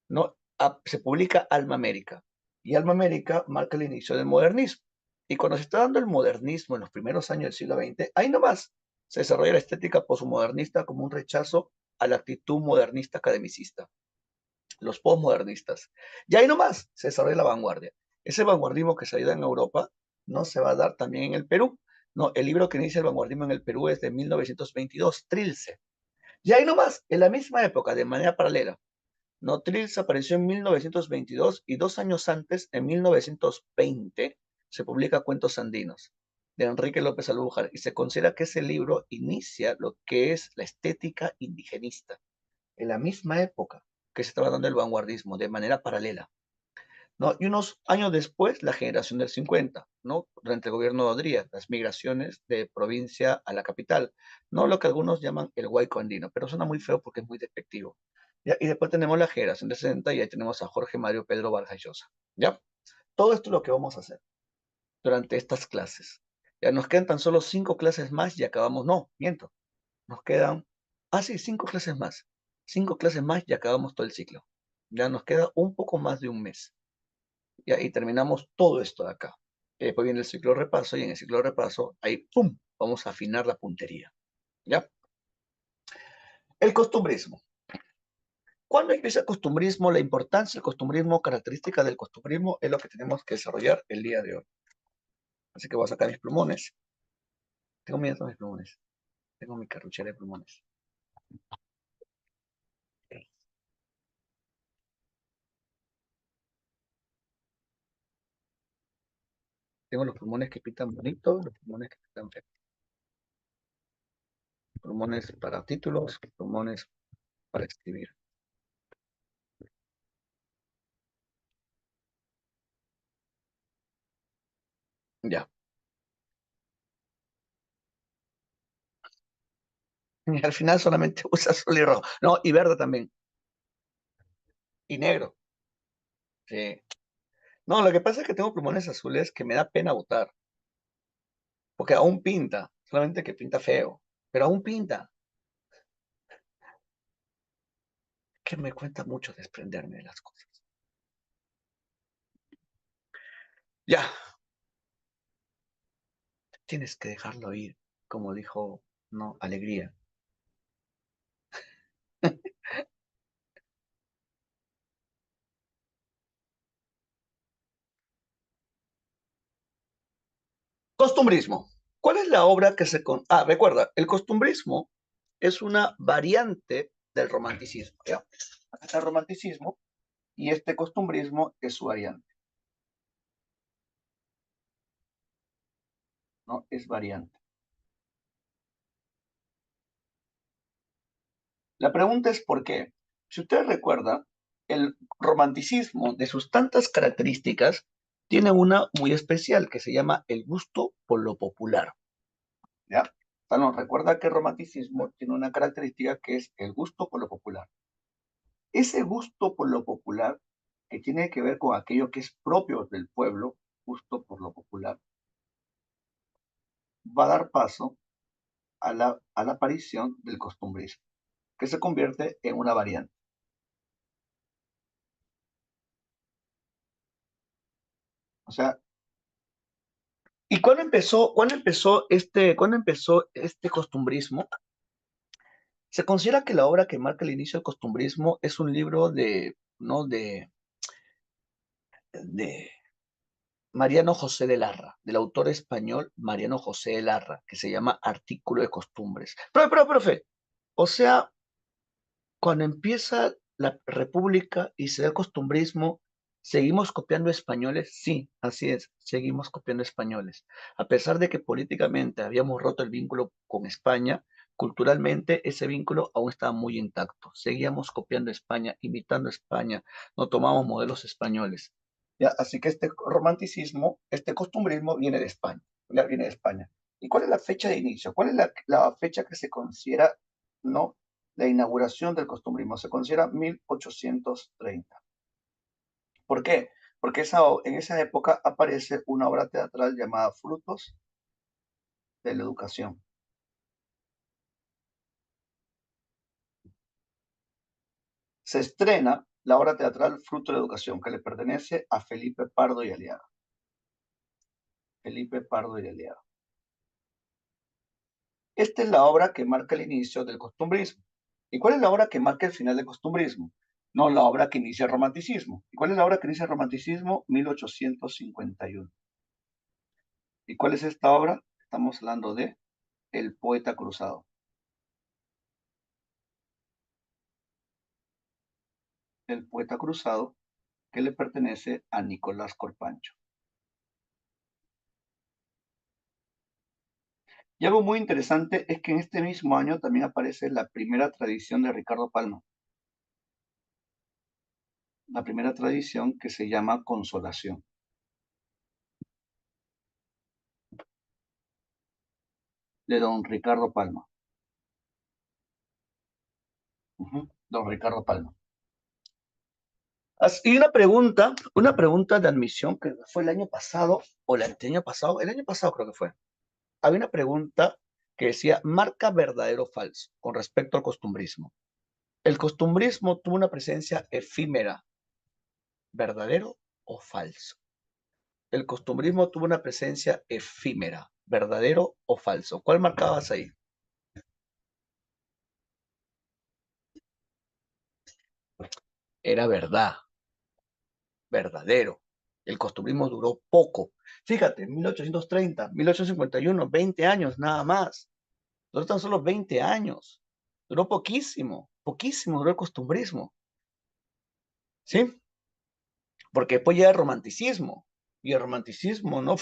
[SPEAKER 1] ¿no? Se publica Alma América. Y Alma América marca el inicio del modernismo. Y cuando se está dando el modernismo en los primeros años del siglo XX, ahí nomás se desarrolla la estética posmodernista como un rechazo a la actitud modernista academicista, los postmodernistas. Y ahí nomás se desarrolla la vanguardia. Ese vanguardismo que se ha ido en Europa no se va a dar también en el Perú. No, el libro que inicia el vanguardismo en el Perú es de 1922, Trilce. Y ahí nomás, en la misma época, de manera paralela, no, Trilce apareció en 1922 y 2 años antes, en 1920, se publica Cuentos Andinos de Enrique López Alújar y se considera que ese libro inicia lo que es la estética indigenista, en la misma época que se estaba dando el vanguardismo, de manera paralela, ¿no? Y unos años después, la generación del 50, ¿no? Durante el gobierno de Odría, las migraciones de provincia a la capital, no lo que algunos llaman el huayco andino, pero suena muy feo porque es muy despectivo. ¿Ya? Y después tenemos la generación del 60 y ahí tenemos a Jorge Mario Pedro Vargas Llosa. ¿Ya? Todo esto es lo que vamos a hacer durante estas clases. Ya nos quedan tan solo 5 clases más y acabamos, no, miento, nos quedan, sí, 5 clases más. 5 clases más y acabamos todo el ciclo. Ya nos queda un poco más de un mes. Y ahí terminamos todo esto de acá. Y después viene el ciclo de repaso y en el ciclo de repaso, ahí, ¡pum!, vamos a afinar la puntería. ¿Ya? El costumbrismo. ¿Cuándo empieza el costumbrismo? La importancia del costumbrismo, características del costumbrismo, es lo que tenemos que desarrollar el día de hoy. Así que voy a sacar mis plumones. Tengo miedo a mis plumones. Tengo mi carruchera de plumones. Tengo los plumones que pitan bonito, los plumones que pitan feo. Plumones para títulos, plumones para escribir. Ya. Y al final solamente usa azul y rojo. No, y verde también. Y negro. Sí. No, lo que pasa es que tengo plumones azules que me da pena botar, porque aún pinta, solamente que pinta feo, pero aún pinta, que me cuesta mucho desprenderme de las cosas. Ya, tienes que dejarlo ir, como dijo, no, Alegría. Costumbrismo. ¿Cuál es la obra que se... recuerda, el costumbrismo es una variante del romanticismo, ¿ya? Acá está el romanticismo y este costumbrismo es su variante, ¿no? Es variante. La pregunta es por qué. Si usted recuerda, el romanticismo, de sus tantas características, tiene una muy especial que se llama el gusto por lo popular. ¿Ya? O sea, nos recuerda que el romanticismo tiene una característica que es el gusto por lo popular. Ese gusto por lo popular, que tiene que ver con aquello que es propio del pueblo, gusto por lo popular, va a dar paso a la aparición del costumbrismo, que se convierte en una variante. O sea, ¿y cuándo empezó este costumbrismo? Se considera que la obra que marca el inicio del costumbrismo es un libro ¿no? de Mariano José de Larra, del autor español Mariano José de Larra, que se llama Artículo de Costumbres. Profe, o sea, cuando empieza la República y se da el costumbrismo, ¿seguimos copiando españoles? Sí, así es, seguimos copiando españoles. A pesar de que políticamente habíamos roto el vínculo con España, culturalmente ese vínculo aún estaba muy intacto. Seguíamos copiando España, imitando España, no tomamos modelos españoles. ¿Ya? Así que este romanticismo, este costumbrismo viene de España, ya viene de España. ¿Y cuál es la fecha de inicio? ¿Cuál es la fecha que se considera, no, la inauguración del costumbrismo? Se considera 1830. ¿Por qué? porque en esa época aparece una obra teatral llamada Frutos de la Educación. Se estrena la obra teatral Fruto de la Educación, que le pertenece a Felipe Pardo y Aliaga. Felipe Pardo y Aliaga. Esta es la obra que marca el inicio del costumbrismo. ¿Y cuál es la obra que marca el final del costumbrismo? No la obra que inicia el romanticismo. ¿Y cuál es la obra que inicia el romanticismo? 1851. ¿Y cuál es esta obra? Estamos hablando de El poeta cruzado. El poeta cruzado que le pertenece a Nicolás Corpancho. Y algo muy interesante es que en este mismo año también aparece la primera tradición de Ricardo Palma, la primera tradición que se llama Consolación, de don Ricardo Palma. Don Ricardo Palma. Y una pregunta de admisión que fue el año pasado, o el año pasado creo que fue. Había una pregunta que decía, marca verdadero o falso con respecto al costumbrismo. El costumbrismo tuvo una presencia efímera, ¿verdadero o falso? El costumbrismo tuvo una presencia efímera, ¿verdadero o falso? ¿Cuál marcabas ahí? Era verdad, verdadero. El costumbrismo duró poco. Fíjate, 1830, 1851, 20 años nada más. Duró tan solo 20 años. Duró poquísimo, poquísimo duró el costumbrismo. ¿Sí? Porque después llega el romanticismo. Y el romanticismo, ¿no?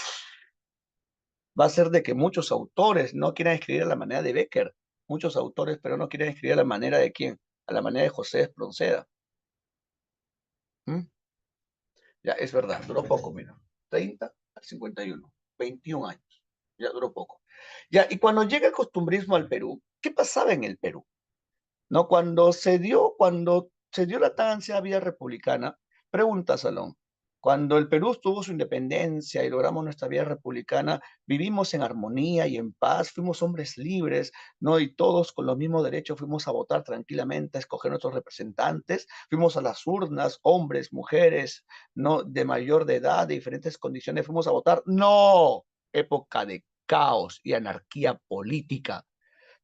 [SPEAKER 1] Va a ser de que muchos autores no quieran escribir a la manera de Becker. Muchos autores, pero no quieren escribir a la manera de quién, a la manera de José Espronceda. ¿Mm? Ya, es verdad, duró poco, mira. 30 al 51, 21 años. Ya duró poco. Ya, y cuando llega el costumbrismo al Perú, ¿qué pasaba en el Perú? ¿No? Cuando se dio la tan ansiada vía republicana, pregunta Salón, cuando el Perú tuvo su independencia y logramos nuestra vía republicana, vivimos en armonía y en paz, fuimos hombres libres, ¿no? Y todos con los mismos derechos fuimos a votar tranquilamente, a escoger nuestros representantes, fuimos a las urnas, hombres, mujeres, ¿no? De mayor de edad, de diferentes condiciones, fuimos a votar. No, época de caos y anarquía política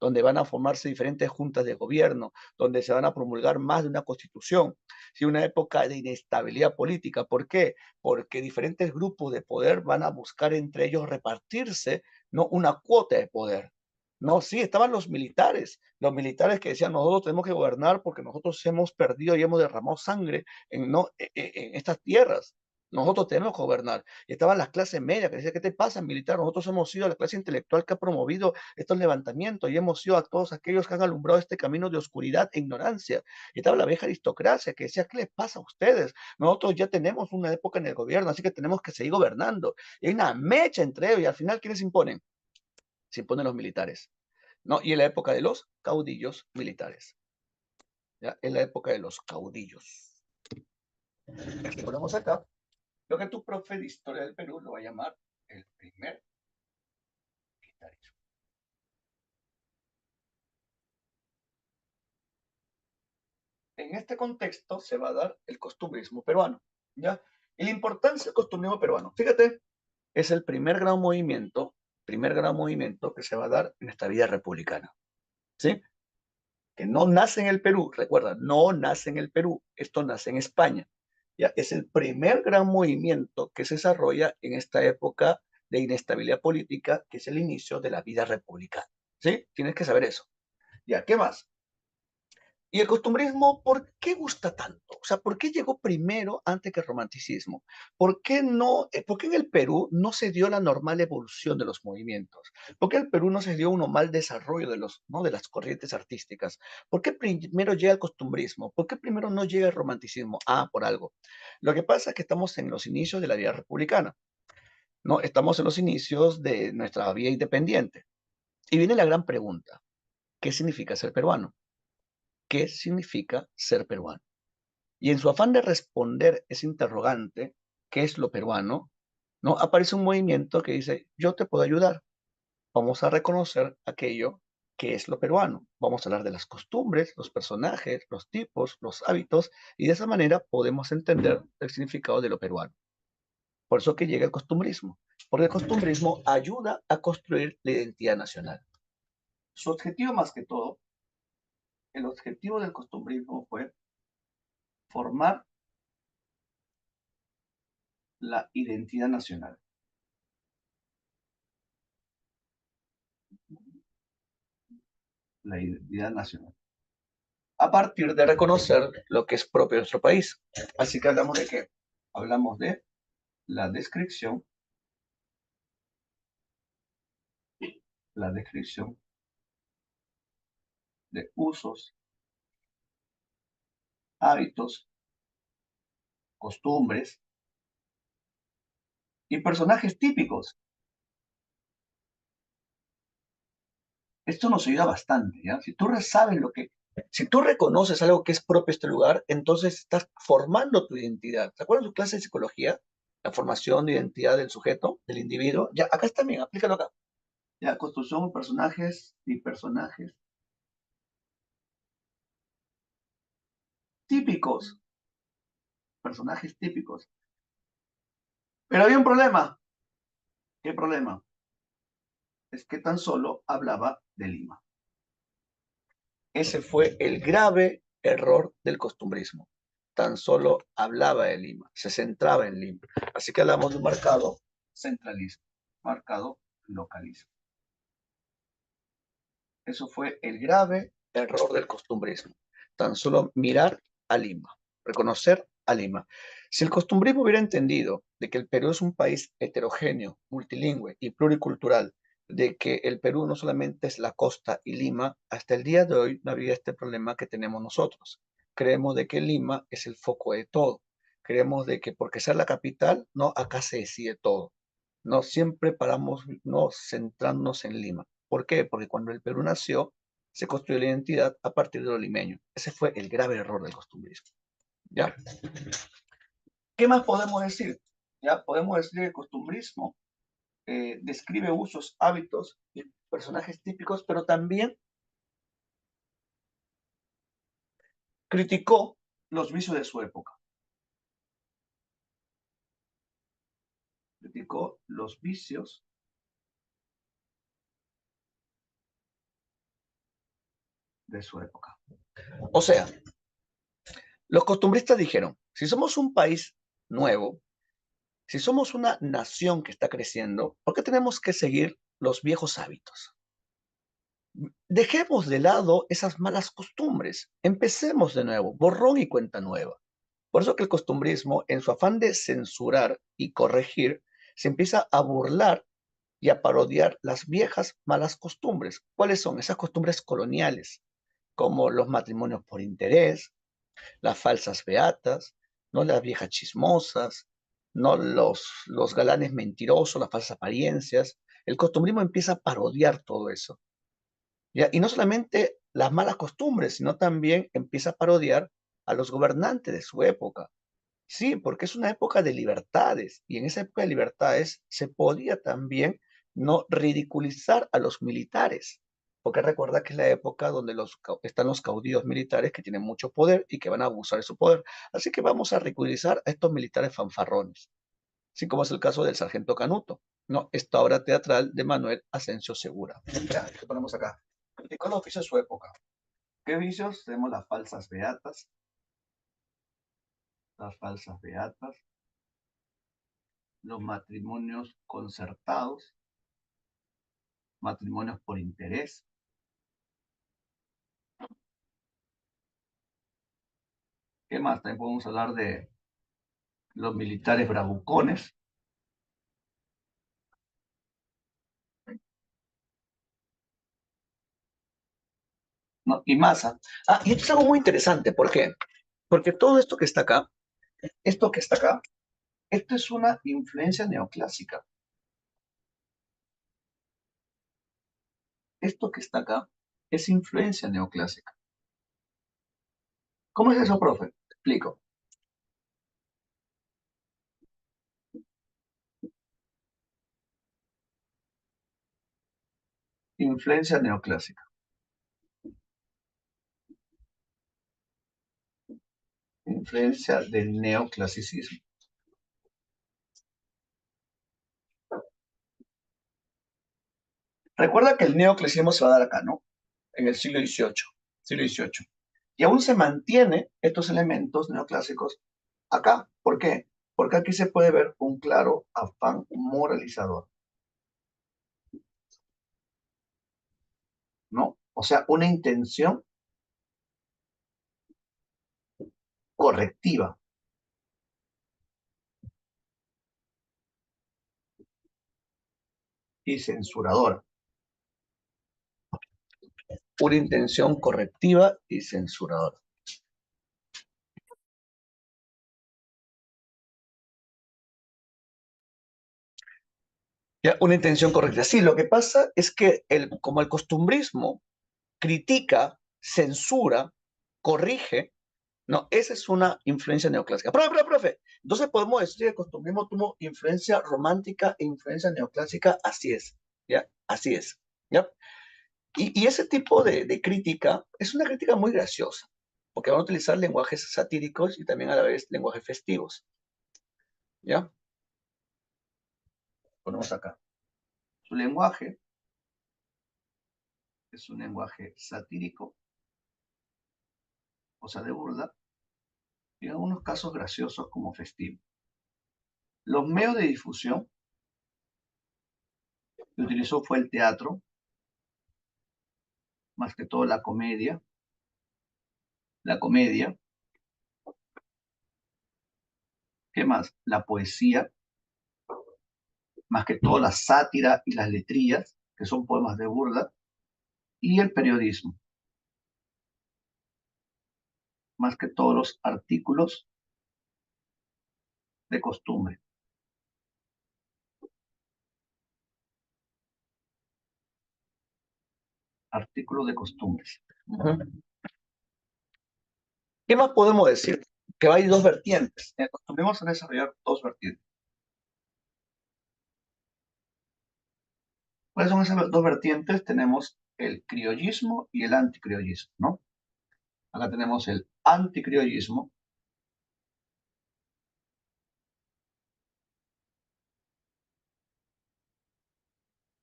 [SPEAKER 1] donde van a formarse diferentes juntas de gobierno, donde se van a promulgar más de una constitución. Sí, una época de inestabilidad política. ¿Por qué? Porque diferentes grupos de poder van a buscar entre ellos repartirse, ¿no? Una cuota de poder. No, sí, estaban los militares que decían, nosotros tenemos que gobernar porque nosotros hemos perdido y hemos derramado sangre en, no, en estas tierras. Nosotros tenemos que gobernar. Y estaban las clases medias que decían, ¿qué te pasa, militar? Nosotros hemos sido la clase intelectual que ha promovido estos levantamientos y hemos sido a todos aquellos que han alumbrado este camino de oscuridad e ignorancia. Y estaba la vieja aristocracia que decía, ¿qué les pasa a ustedes? Nosotros ya tenemos una época en el gobierno, así que tenemos que seguir gobernando. Y hay una mecha entre ellos y al final, ¿quiénes se imponen? Se imponen los militares. ¿No? Y en la época de los caudillos militares. ¿Ya? En la época de los caudillos. Si ponemos acá, lo que tu profe de historia del Perú lo va a llamar el primer militarismo. En este contexto se va a dar el costumbrismo peruano, ¿ya? Y la importancia del costumbrismo peruano, fíjate, es el primer gran movimiento que se va a dar en esta vida republicana, ¿sí? Que no nace en el Perú, recuerda, no nace en el Perú, esto nace en España, ¿ya? Es el primer gran movimiento que se desarrolla en esta época de inestabilidad política, que es el inicio de la vida republicana, ¿sí? Tienes que saber eso. ¿Ya? ¿Qué más? Y el costumbrismo, ¿por qué gusta tanto? O sea, ¿por qué llegó primero antes que el romanticismo? ¿Por qué no, por qué en el Perú no se dio la normal evolución de los movimientos? ¿Por qué en el Perú no se dio un normal desarrollo de los, ¿no? de las corrientes artísticas? ¿Por qué primero llega el costumbrismo? ¿Por qué primero no llega el romanticismo? Ah, por algo. Lo que pasa es que estamos en los inicios de la vida republicana, ¿no? Estamos en los inicios de nuestra vida independiente. Y viene la gran pregunta, ¿qué significa ser peruano? ¿Qué significa ser peruano? Y en su afán de responder ese interrogante, qué es lo peruano, ¿no? Aparece un movimiento que dice, yo te puedo ayudar. Vamos a reconocer aquello que es lo peruano. Vamos a hablar de las costumbres, los personajes, los tipos, los hábitos, y de esa manera podemos entender el significado de lo peruano. Por eso que llega el costumbrismo, porque el costumbrismo ayuda a construir la identidad nacional. Su objetivo más que todo, el objetivo del costumbrismo fue formar la identidad nacional. La identidad nacional. A partir de reconocer lo que es propio de nuestro país. Así que hablamos de qué? Hablamos de la descripción, la descripción de usos, hábitos, costumbres y personajes típicos. Esto nos ayuda bastante, ¿ya? Si tú sabes si tú reconoces algo que es propio de este lugar, entonces estás formando tu identidad. ¿Se acuerdan de tu clase de psicología? La formación de identidad del sujeto, del individuo. Ya, acá está bien, aplícalo acá. Ya, construcción de personajes y personajes típicos. Personajes típicos. Pero había un problema. ¿Qué problema? Es que tan solo hablaba de Lima. Ese fue el grave error del costumbrismo. Tan solo hablaba de Lima, se centraba en Lima. Así que hablamos de un marcado centralismo, marcado localismo. Eso fue el grave error del costumbrismo. Tan solo mirar a Lima, reconocer a Lima. Si el costumbrismo hubiera entendido de que el Perú es un país heterogéneo, multilingüe y pluricultural, de que el Perú no solamente es la costa y Lima, hasta el día de hoy no habría este problema que tenemos nosotros. Creemos de que Lima es el foco de todo. Creemos de que porque sea la capital, no, acá se decide todo. No siempre paramos, no centrarnos en Lima. ¿Por qué? Porque cuando el Perú nació, se construyó la identidad a partir de lo limeño. Ese fue el grave error del costumbrismo. ¿Ya? ¿Qué más podemos decir? Ya podemos decir que el costumbrismo describe usos, hábitos y personajes típicos, pero también criticó los vicios de su época. Criticó los vicios de su época. O sea, los costumbristas dijeron, si somos un país nuevo, si somos una nación que está creciendo, ¿por qué tenemos que seguir los viejos hábitos? Dejemos de lado esas malas costumbres. Empecemos de nuevo, borrón y cuenta nueva. Por eso que el costumbrismo, en su afán de censurar y corregir, se empieza a burlar y a parodiar las viejas malas costumbres. ¿Cuáles son? Esas costumbres coloniales, como los matrimonios por interés, las falsas beatas, no las viejas chismosas, no los galanes mentirosos, las falsas apariencias. El costumbrismo empieza a parodiar todo eso. ¿Ya? Y no solamente las malas costumbres, sino también empieza a parodiar a los gobernantes de su época. Sí, porque es una época de libertades y en esa época de libertades se podía también no ridiculizar a los militares, porque recuerda que es la época donde están los caudillos militares que tienen mucho poder y que van a abusar de su poder. Así que vamos a ridiculizar a estos militares fanfarrones, así como es el caso del sargento Canuto, ¿no? Esta obra teatral de Manuel Asensio Segura. Ya, ¿qué ponemos acá? Criticó los vicios de su época. ¿Qué vicios? Tenemos las falsas beatas, los matrimonios concertados, matrimonios por interés. ¿Qué más? También podemos hablar de los militares bravucones, ¿no? Y masa. Ah, y esto es algo muy interesante. ¿Por qué? Porque todo esto que está acá, esto que está acá, esto es una influencia neoclásica. Esto que está acá es influencia neoclásica. ¿Cómo es eso, profe? Te explico. Influencia neoclásica. Influencia del neoclasicismo. Recuerda que el neoclasicismo se va a dar acá, ¿no? En el siglo XVIII. Y aún se mantiene estos elementos neoclásicos acá. ¿Por qué? Porque aquí se puede ver un claro afán moralizador, ¿no? O sea, una intención correctiva y censuradora. Una intención correctiva y censuradora. Ya, una intención correcta. Sí, lo que pasa es que como el costumbrismo critica, censura, corrige, no, esa es una influencia neoclásica. Profe. Entonces podemos decir que el costumbrismo tuvo influencia romántica e influencia neoclásica, así es, ¿ya? Así es, ¿ya? Y ese tipo de crítica es una crítica muy graciosa, porque van a utilizar lenguajes satíricos y también a la vez lenguajes festivos, ¿ya? Ponemos acá. Su lenguaje es un lenguaje satírico, o sea, de burla, y en algunos casos graciosos como festivo. Los medios de difusión que utilizó fue el teatro, más que todo la comedia, ¿qué más? La poesía, más que todo la sátira y las letrillas, que son poemas de burla, y el periodismo, más que todos los artículos de costumbre. Artículos de costumbres. Uh-huh. ¿Qué más podemos decir? Que hay dos vertientes. Acostumbremos a desarrollar dos vertientes. ¿Cuáles son esas dos vertientes? Tenemos el criollismo y el anticriollismo, ¿no? Acá tenemos el anticriollismo,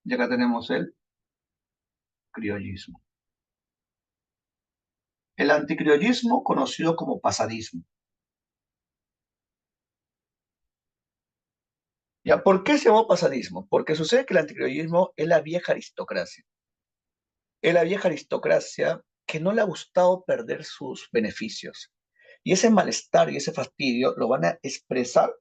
[SPEAKER 1] y acá tenemos el criollismo. El anticriollismo, conocido como pasadismo. ¿Ya? ¿Por qué se llamó pasadismo? Porque sucede que el anticriollismo es la vieja aristocracia. Es la vieja aristocracia que no le ha gustado perder sus beneficios. Y ese malestar y ese fastidio lo van a expresar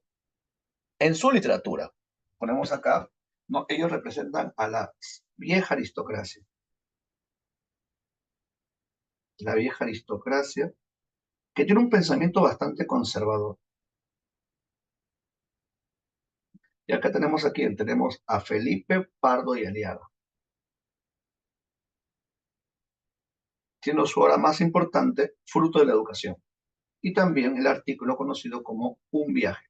[SPEAKER 1] en su literatura. Ponemos acá, ¿no? Ellos representan a la vieja aristocracia. La vieja aristocracia que tiene un pensamiento bastante conservador. Y acá tenemos a quién, tenemos a Felipe Pardo y Aliaga, siendo su obra más importante Fruto de la Educación. Y también el artículo conocido como Un viaje,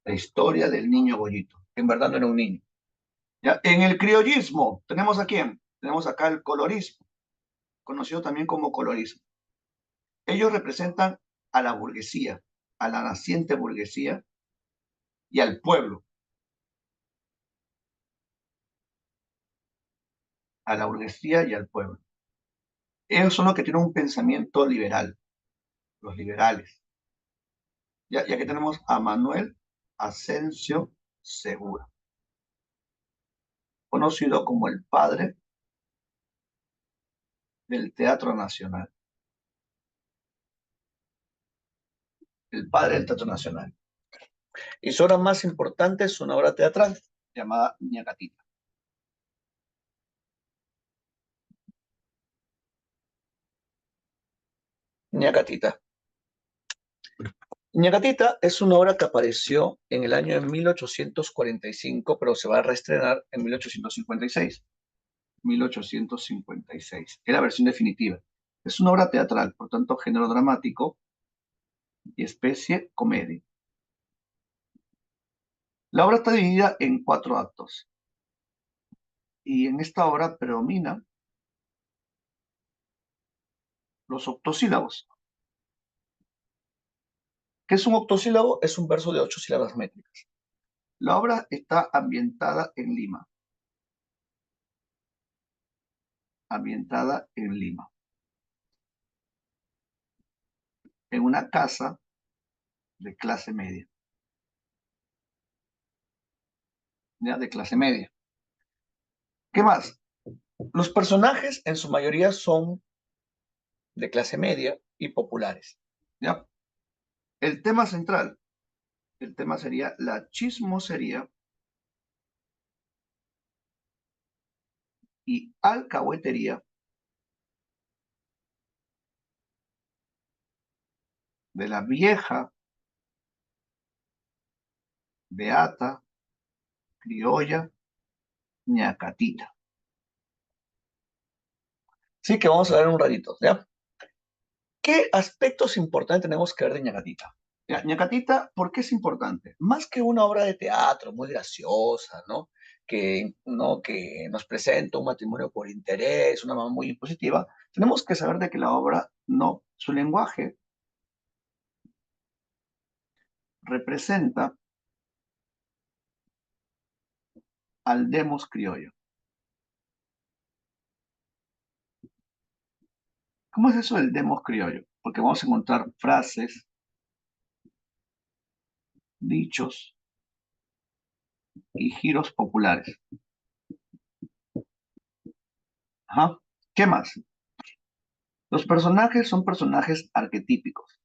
[SPEAKER 1] la historia del niño Goyito, que en verdad no era un niño. ¿Ya? En el criollismo, ¿tenemos a quién? Tenemos acá el colorismo, conocido también como colorismo. Ellos representan a la burguesía, a la naciente burguesía y al pueblo. A la burguesía y al pueblo. Ellos son los que tienen un pensamiento liberal, los liberales. Ya que tenemos a Manuel Asensio Segura, conocido como el padre del Teatro Nacional. El padre del Teatro Nacional. Y su obra más importante es una obra teatral llamada Ñacatita. Ñacatita. Ñacatita es una obra que apareció en el año de 1845, pero se va a reestrenar en 1856. 1856. Es la versión definitiva. Es una obra teatral, por tanto, género dramático y especie comedia. La obra está dividida en 4 actos. Y en esta obra predominan los octosílabos. ¿Qué es un octosílabo? Es un verso de 8 sílabas métricas. La obra está ambientada en Lima, en una casa de clase media, ya de clase media. ¿Qué más? Los personajes en su mayoría son de clase media y populares, ¿ya? El tema central, el tema sería la chismosería y alcahuetería de la vieja, beata, criolla, ñacatita. Sí, que vamos a ver un ratito, ¿ya? ¿Qué aspectos importantes tenemos que ver de ñacatita? Ya, ñacatita, ¿por qué es importante? Más que una obra de teatro muy graciosa, ¿no? Que nos presenta un matrimonio por interés, una mamá muy impositiva, tenemos que saber de que la obra, no, su lenguaje representa al demos criollo. ¿Cómo es eso del demos criollo? Porque vamos a encontrar frases, dichos y giros populares. Ajá. ¿Qué más? Los personajes son personajes arquetípicos.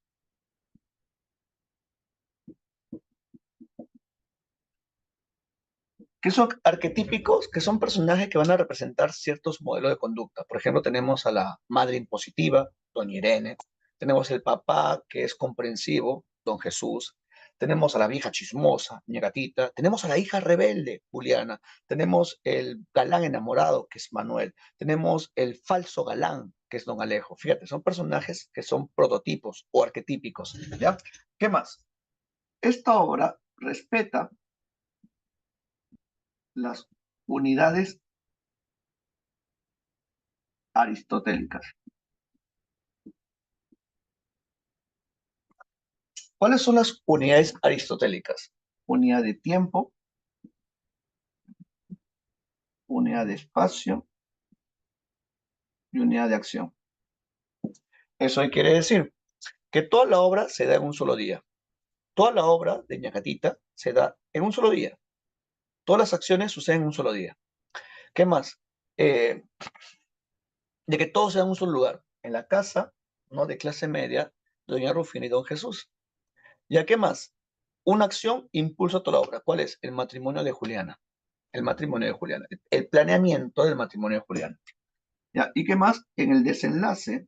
[SPEAKER 1] ¿Qué son arquetípicos? Que son personajes que van a representar ciertos modelos de conducta. Por ejemplo, tenemos a la madre impositiva, doña Irene. Tenemos el papá que es comprensivo, don Jesús. Tenemos a la vieja chismosa, ña Gatita. Tenemos a la hija rebelde, Juliana. Tenemos el galán enamorado, que es Manuel. Tenemos el falso galán, que es don Alejo. Fíjate, son personajes que son prototipos o arquetípicos, ¿ya? ¿Qué más? Esta obra respeta las unidades aristotélicas. ¿Cuáles son las unidades aristotélicas? Unidad de tiempo, unidad de espacio y unidad de acción. Eso quiere decir que toda la obra se da en un solo día. Toda la obra de Ñacatita se da en un solo día. Todas las acciones suceden en un solo día. ¿Qué más? Eh, de que todo sea en un solo lugar. En la casa, ¿no? De clase media, doña Rufina y don Jesús. ¿Ya qué más? Una acción impulsa toda la obra. ¿Cuál es? El matrimonio de Juliana. El matrimonio de Juliana. El planeamiento del matrimonio de Juliana. ¿Ya? ¿Y qué más? En el desenlace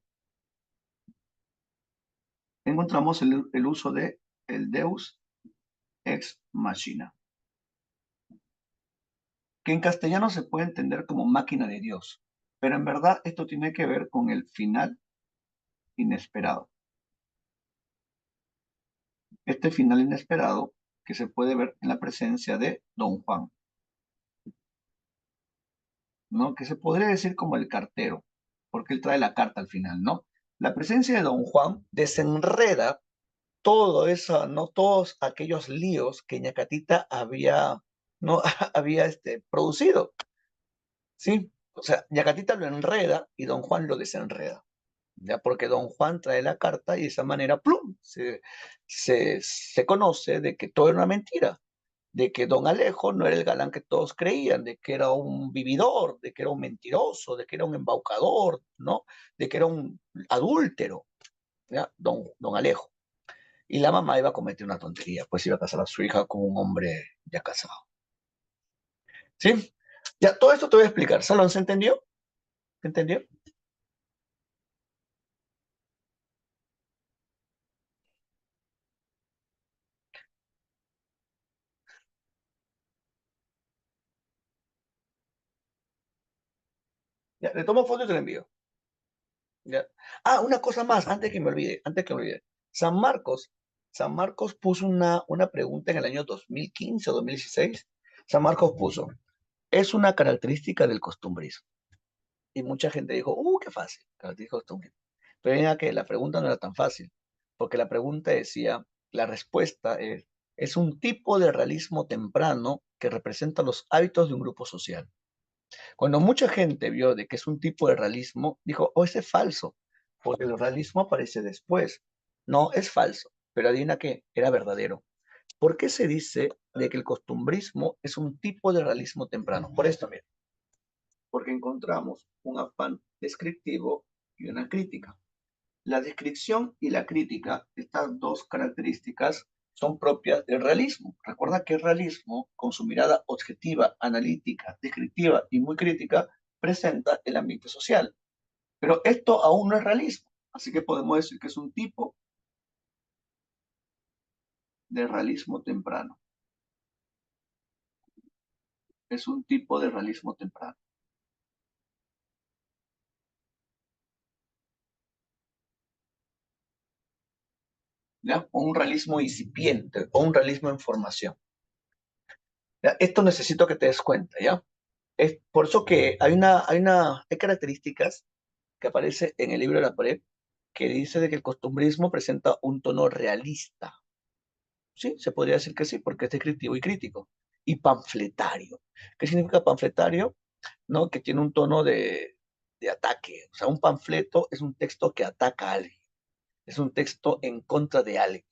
[SPEAKER 1] encontramos el uso de el Deus ex machina, que en castellano se puede entender como máquina de Dios, pero en verdad esto tiene que ver con el final inesperado. Este final inesperado que se puede ver en la presencia de Don Juan, ¿no? Que se podría decir como el cartero, porque él trae la carta al final, ¿no? La presencia de Don Juan desenreda todo eso, ¿no? Todos aquellos líos que Ñacatita había, ¿no? había producido, ¿sí? O sea, Ñacatita lo enreda y Don Juan lo desenreda, ¿ya? Porque Don Juan trae la carta y de esa manera, ¡plum! Se conoce de que todo era una mentira, de que Don Alejo no era el galán que todos creían, de que era un vividor, de que era un mentiroso, de que era un embaucador, ¿no? De que era un adúltero, ¿ya? Don Alejo. Y la mamá iba a cometer una tontería, pues iba a casar a su hija con un hombre ya casado. ¿Sí? Ya, todo esto te voy a explicar. ¿Salón se entendió? ¿Se entendió? Ya, le tomo foto y te lo envío. Ya. Ah, una cosa más, antes que me olvide. San Marcos, San Marcos puso una pregunta en el año 2015 o 2016. San Marcos puso, es una característica del costumbrismo. Y mucha gente dijo, qué fácil, característica del costumbrismo. Pero mira que la pregunta no era tan fácil, porque la pregunta decía, la respuesta es un tipo de realismo temprano que representa los hábitos de un grupo social. Cuando mucha gente vio de que es un tipo de realismo, dijo, ese es falso, porque el realismo aparece después. No, es falso, pero adivina qué, era verdadero. ¿Por qué se dice de que el costumbrismo es un tipo de realismo temprano? Por esto, mira, porque encontramos un afán descriptivo y una crítica. La descripción y la crítica, estas dos características, son propias del realismo. Recuerda que el realismo, con su mirada objetiva, analítica, descriptiva y muy crítica, presenta el ambiente social. Pero esto aún no es realismo, así que podemos decir que es un tipo de realismo temprano. Es un tipo de realismo temprano. ¿Ya? O un realismo incipiente, o un realismo en formación. ¿Ya? Esto necesito que te des cuenta, ¿ya? Es por eso que hay características que aparece en el libro de la pared que dice de que el costumbrismo presenta un tono realista. Sí, se podría decir que sí, porque es descriptivo y crítico. Y panfletario. ¿Qué significa panfletario? ¿No? Que tiene un tono de ataque. O sea, un panfleto es un texto que ataca a alguien. Es un texto en contra de alguien.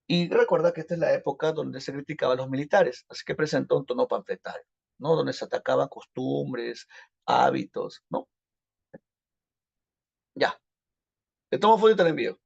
[SPEAKER 1] Y recuerda que esta es la época donde se criticaba a los militares, así que presenta un tono panfletario, ¿no? Donde se atacaban costumbres, hábitos, ¿no? Ya, te tomo foto y te la envío.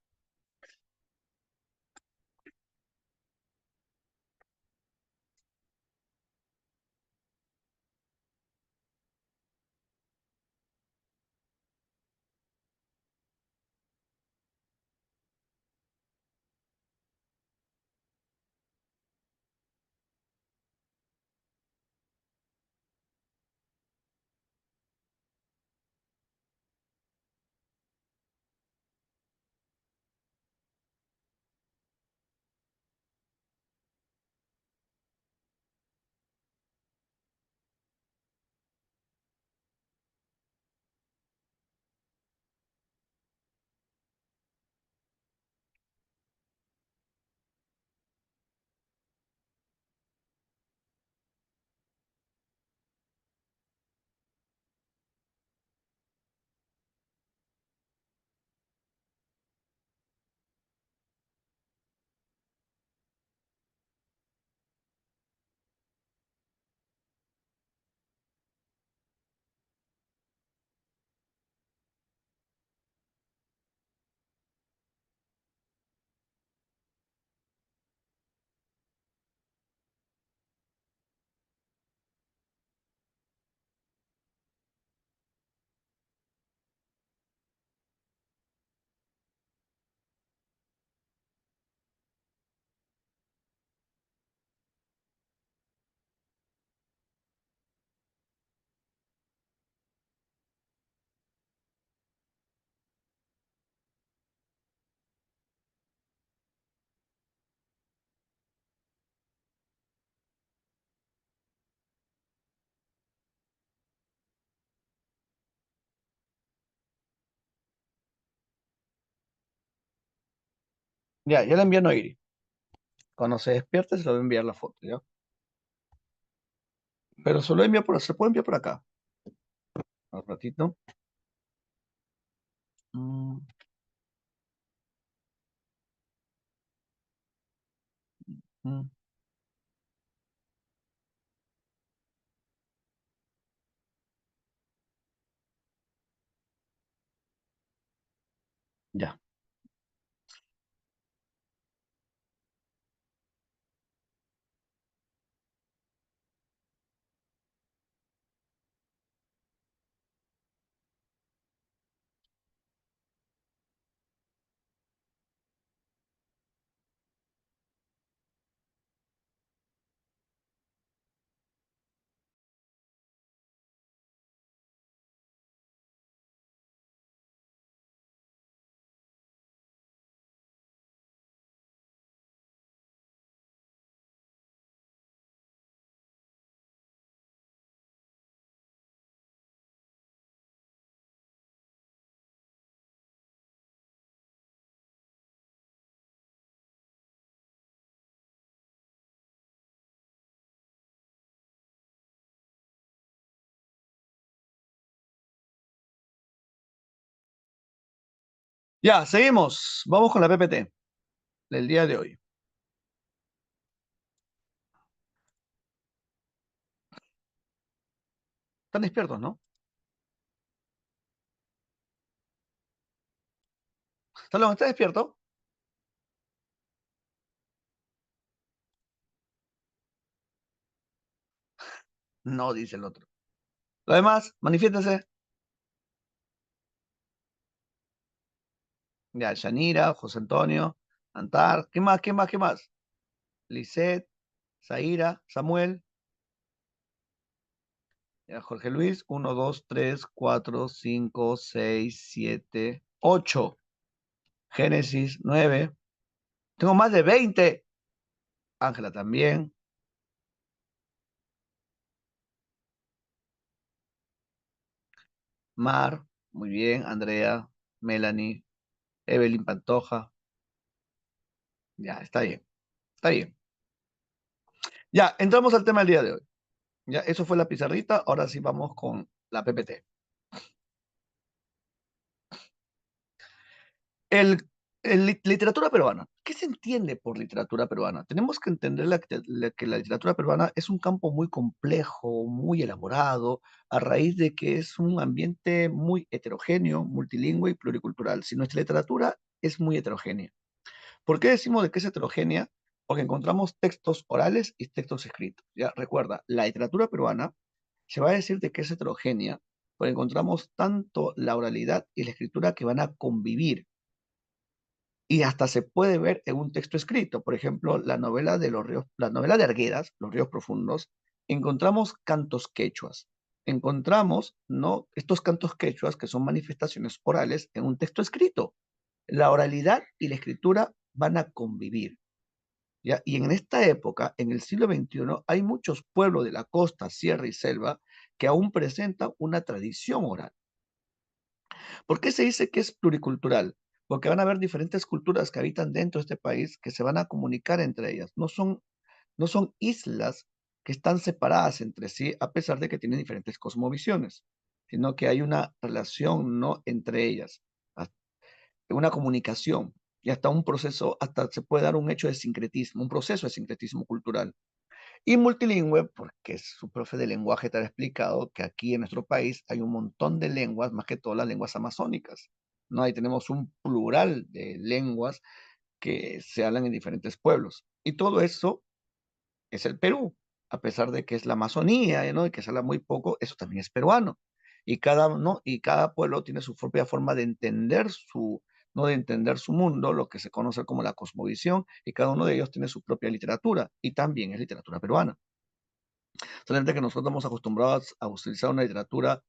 [SPEAKER 1] Ya, ya le envío a Noiri. Cuando se despierte se lo voy a enviar la foto, ¿ya? Pero se puede enviar por acá. Un ratito. Mm, mm, ya. Ya, seguimos. Vamos con la PPT del día de hoy. ¿Están despiertos, no? Salón, ¿está despierto? No, dice el otro. Lo demás, manifiéstese. Ya, Yanira, José Antonio, Antar. ¿Qué más? ¿Qué más? ¿Qué más? Lisette, Zaira, Samuel. Ya, Jorge Luis, 1, 2, 3, 4, 5, 6, 7, 8. Génesis, 9. Tengo más de 20. Ángela también. Mar, muy bien. Andrea, Melanie, Evelyn Pantoja. Ya, está bien. Está bien. Ya, entramos al tema del día de hoy. Ya, eso fue la pizarrita. Ahora sí vamos con la PPT. El, literatura peruana. ¿Qué se entiende por literatura peruana? Tenemos que entender que la literatura peruana es un campo muy complejo, muy elaborado, a raíz de que es un ambiente muy heterogéneo, multilingüe y pluricultural. Si nuestra literatura es muy heterogénea. ¿Por qué decimos de que es heterogénea? Porque encontramos textos orales y textos escritos. Ya recuerda, la literatura peruana se va a decir de que es heterogénea, porque encontramos tanto la oralidad y la escritura que van a convivir y hasta se puede ver en un texto escrito. Por ejemplo, la novela de los ríos, la novela de Arguedas, Los ríos profundos, encontramos cantos quechuas. Encontramos, ¿no? Estos cantos quechuas que son manifestaciones orales en un texto escrito. La oralidad y la escritura van a convivir. ¿Ya? Y en esta época, en el siglo XXI, hay muchos pueblos de la costa, sierra y selva que aún presentan una tradición oral. ¿Por qué se dice que es pluricultural? Porque van a haber diferentes culturas que habitan dentro de este país que se van a comunicar entre ellas. No son islas que están separadas entre sí a pesar de que tienen diferentes cosmovisiones, sino que hay una relación, ¿no?, entre ellas, hasta- una comunicación y hasta un proceso, hasta se puede dar un hecho de sincretismo, un proceso de sincretismo cultural. Y multilingüe, porque su profe de lenguaje te ha explicado que aquí en nuestro país hay un montón de lenguas, más que todas las lenguas amazónicas, ¿no? Ahí tenemos un plural de lenguas que se hablan en diferentes pueblos. Y todo eso es el Perú, a pesar de que es la Amazonía, ¿no? Y que se habla muy poco, eso también es peruano. Y cada, ¿no? Y cada pueblo tiene su propia forma de entender ¿no? De entender su mundo, lo que se conoce como la cosmovisión, y cada uno de ellos tiene su propia literatura, y también es literatura peruana. Solamente que nosotros estamos acostumbrados a utilizar una literatura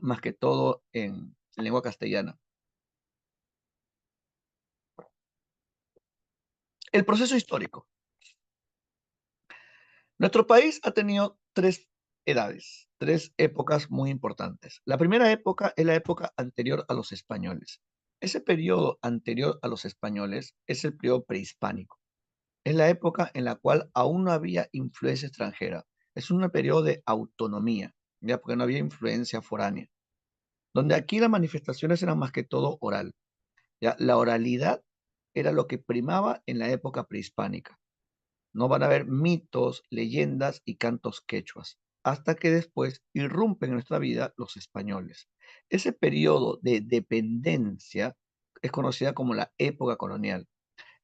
[SPEAKER 1] más que todo en lengua castellana. El proceso histórico. Nuestro país ha tenido tres edades, tres épocas muy importantes. La primera época es la época anterior a los españoles. Ese periodo anterior a los españoles es el periodo prehispánico. Es la época en la cual aún no había influencia extranjera. Es un periodo de autonomía, ya porque no había influencia foránea, donde aquí las manifestaciones eran más que todo oral. ¿Ya? La oralidad era lo que primaba en la época prehispánica. No van a haber mitos, leyendas y cantos quechuas, hasta que después irrumpen en nuestra vida los españoles. Ese periodo de dependencia es conocida como la época colonial.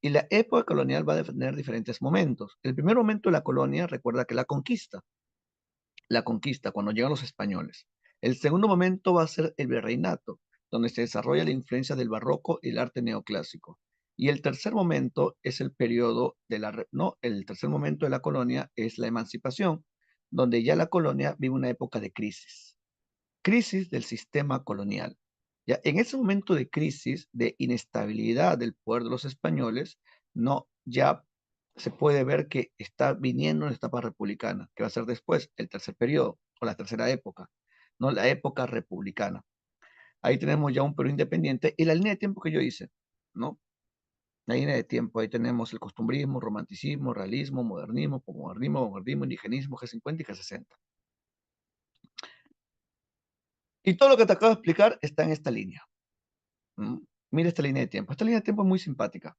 [SPEAKER 1] Y la época colonial va a tener diferentes momentos. El primer momento de la colonia, recuerda que la conquista, cuando llegan los españoles. El segundo momento va a ser el virreinato, donde se desarrolla la influencia del barroco y el arte neoclásico. Y el tercer momento es el periodo de no, el tercer momento de la colonia es la emancipación, donde ya la colonia vive una época de crisis del sistema colonial. Ya en ese momento de crisis, de inestabilidad del poder de los españoles, no, ya se puede ver que está viniendo una etapa republicana, que va a ser después el tercer periodo o la tercera época, no la época republicana. Ahí tenemos ya un Perú independiente y la línea de tiempo que yo hice, ¿no? La línea de tiempo, ahí tenemos el costumbrismo, romanticismo, realismo, modernismo, posmodernismo, vanguardismo, indigenismo, G50 y G60. Y todo lo que te acabo de explicar está en esta línea. ¿Mm? Mira esta línea de tiempo. Esta línea de tiempo es muy simpática.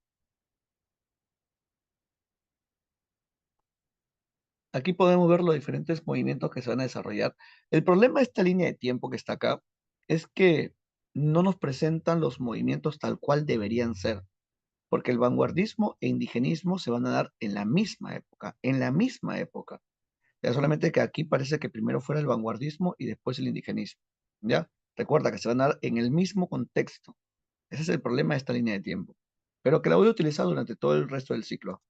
[SPEAKER 1] Aquí podemos ver los diferentes movimientos que se van a desarrollar. El problema de esta línea de tiempo que está acá es que no nos presentan los movimientos tal cual deberían ser, porque el vanguardismo e indigenismo se van a dar en la misma época. Ya solamente que aquí parece que primero fuera el vanguardismo y después el indigenismo. ¿Ya? Recuerda que se van a dar en el mismo contexto. Ese es el problema de esta línea de tiempo, pero que la voy a utilizar durante todo el resto del ciclo.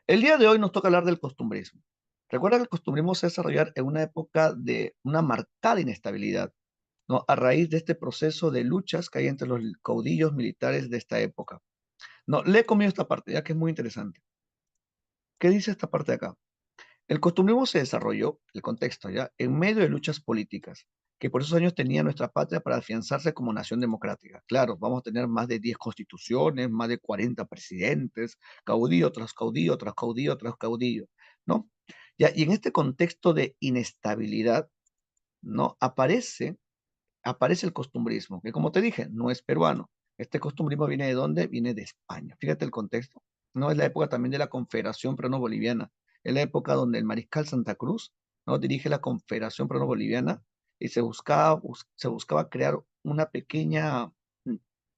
[SPEAKER 1] El día de hoy nos toca hablar del costumbrismo. Recuerda que el costumbrismo se desarrolló en una época de una marcada inestabilidad, ¿no? A raíz de este proceso de luchas que hay entre los caudillos militares de esta época. No, lee conmigo esta parte, ya que es muy interesante. ¿Qué dice esta parte de acá? El costumbrismo se desarrolló, el contexto ya, en medio de luchas políticas, que por esos años tenía nuestra patria para afianzarse como nación democrática. Claro, vamos a tener más de 10 constituciones, más de 40 presidentes, caudillo tras caudillo, tras caudillo, tras caudillo, ¿no? Ya, y en este contexto de inestabilidad, ¿no? Aparece el costumbrismo, que como te dije, no es peruano. Este costumbrismo viene de dónde? Viene de España. Fíjate el contexto. No es la época también de la Confederación Peruano-Boliviana. Es la época donde el mariscal Santa Cruz, ¿no? Dirige la Confederación Peruano-Boliviana y se buscaba crear una pequeña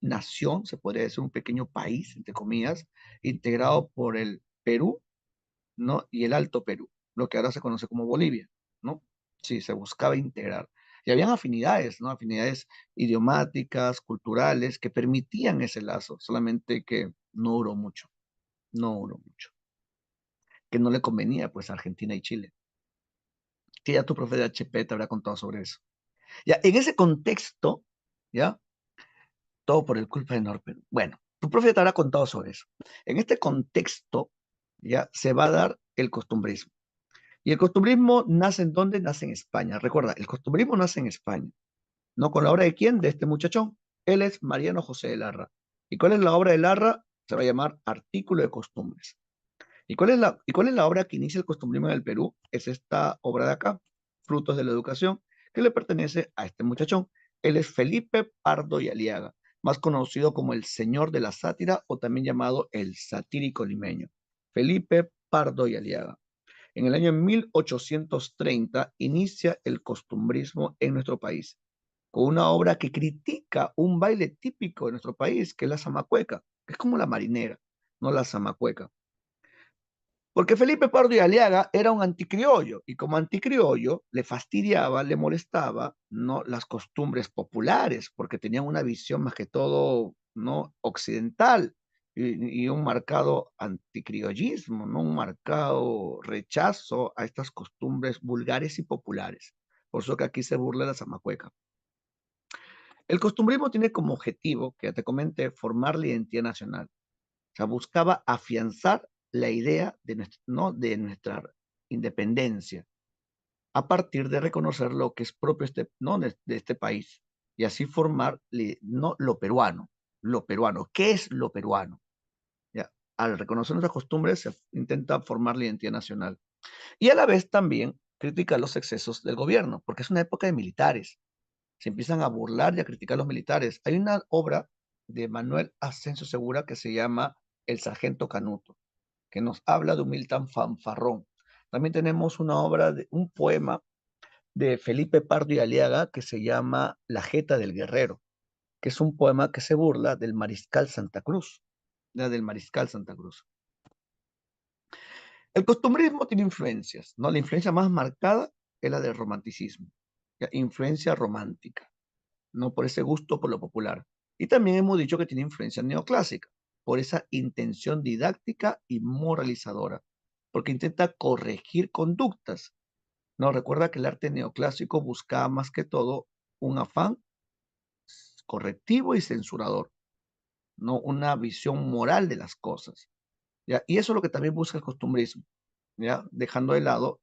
[SPEAKER 1] nación, se podría decir un pequeño país, entre comillas, integrado por el Perú, ¿no? Y el Alto Perú, lo que ahora se conoce como Bolivia, ¿no? Sí, se buscaba integrar. Y habían afinidades, ¿no? Afinidades idiomáticas, culturales, que permitían ese lazo, solamente que no duró mucho, no duró mucho, que no le convenía pues a Argentina y Chile, que ya tu profe de HP te habrá contado sobre eso. Ya, en ese contexto, ya, todo por el culpa de Norperú. Bueno, tu profe te habrá contado sobre eso. En este contexto, ya, se va a dar el costumbrismo. Y el costumbrismo nace en dónde? Nace en España. Recuerda, el costumbrismo nace en España. ¿No con la obra de quién? De este muchachón. Él es Mariano José de Larra. ¿Y cuál es la obra de Larra? Se va a llamar Artículo de Costumbres. ¿Y cuál es la obra que inicia el costumbrismo en el Perú? Es esta obra de acá, Frutos de la Educación, que le pertenece a este muchachón. Él es Felipe Pardo y Aliaga, más conocido como el Señor de la Sátira o también llamado el Satírico Limeño. Felipe Pardo y Aliaga. En el año 1830 inicia el costumbrismo en nuestro país, con una obra que critica un baile típico de nuestro país, que es la zamacueca, que es como la marinera, no la zamacueca. Porque Felipe Pardo y Aliaga era un anticriollo, y como anticriollo le fastidiaba, le molestaba, ¿no? Las costumbres populares, porque tenían una visión más que todo, ¿no? Occidental, y un marcado anticriollismo, ¿no? Un marcado rechazo a estas costumbres vulgares y populares. Por eso que aquí se burla la zamacueca. El costumbrismo tiene como objetivo, que ya te comenté, formar la identidad nacional. O sea, buscaba afianzar la idea de ¿no? de nuestra independencia a partir de reconocer lo que es propio ¿no? de este país y así formar ¿no? lo peruano. Lo peruano. ¿Qué es lo peruano? ¿Ya? Al reconocer nuestras costumbres se intenta formar la identidad nacional. Y a la vez también critica los excesos del gobierno, porque es una época de militares. Se empiezan a burlar y a criticar a los militares. Hay una obra de Manuel Asensio Segura que se llama El Sargento Canuto, que nos habla de un militar fanfarrón. También tenemos una obra, un poema de Felipe Pardo y Aliaga que se llama La Jeta del Guerrero, que es un poema que se burla del mariscal Santa Cruz, del mariscal Santa Cruz. El costumbrismo tiene influencias, ¿no? La influencia más marcada es la del romanticismo, ¿ya? Influencia romántica, no por ese gusto por lo popular. Y también hemos dicho que tiene influencia neoclásica, por esa intención didáctica y moralizadora, porque intenta corregir conductas. No, recuerda que el arte neoclásico buscaba más que todo un afán correctivo y censurador, no una visión moral de las cosas. ¿Ya? Y eso es lo que también busca el costumbrismo, ¿ya? Dejando de lado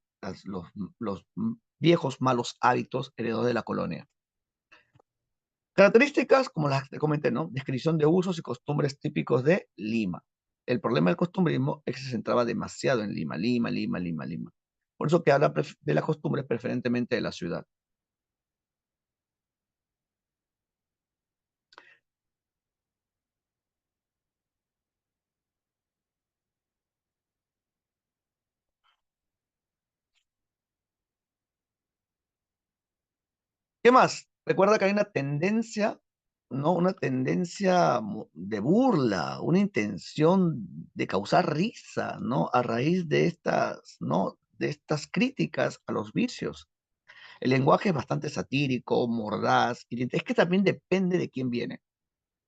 [SPEAKER 1] los viejos malos hábitos heredados de la colonia. Características, como las que comenté, ¿no? Descripción de usos y costumbres típicos de Lima. El problema del costumbrismo es que se centraba demasiado en Lima, Lima, Lima, Lima, Lima. Por eso que habla de las costumbres preferentemente de la ciudad. ¿Qué más? Recuerda que hay una tendencia, ¿no? Una tendencia de burla, una intención de causar risa, ¿no? A raíz de estas, ¿no? De estas críticas a los vicios. El lenguaje es bastante satírico, mordaz, es que también depende de quién viene.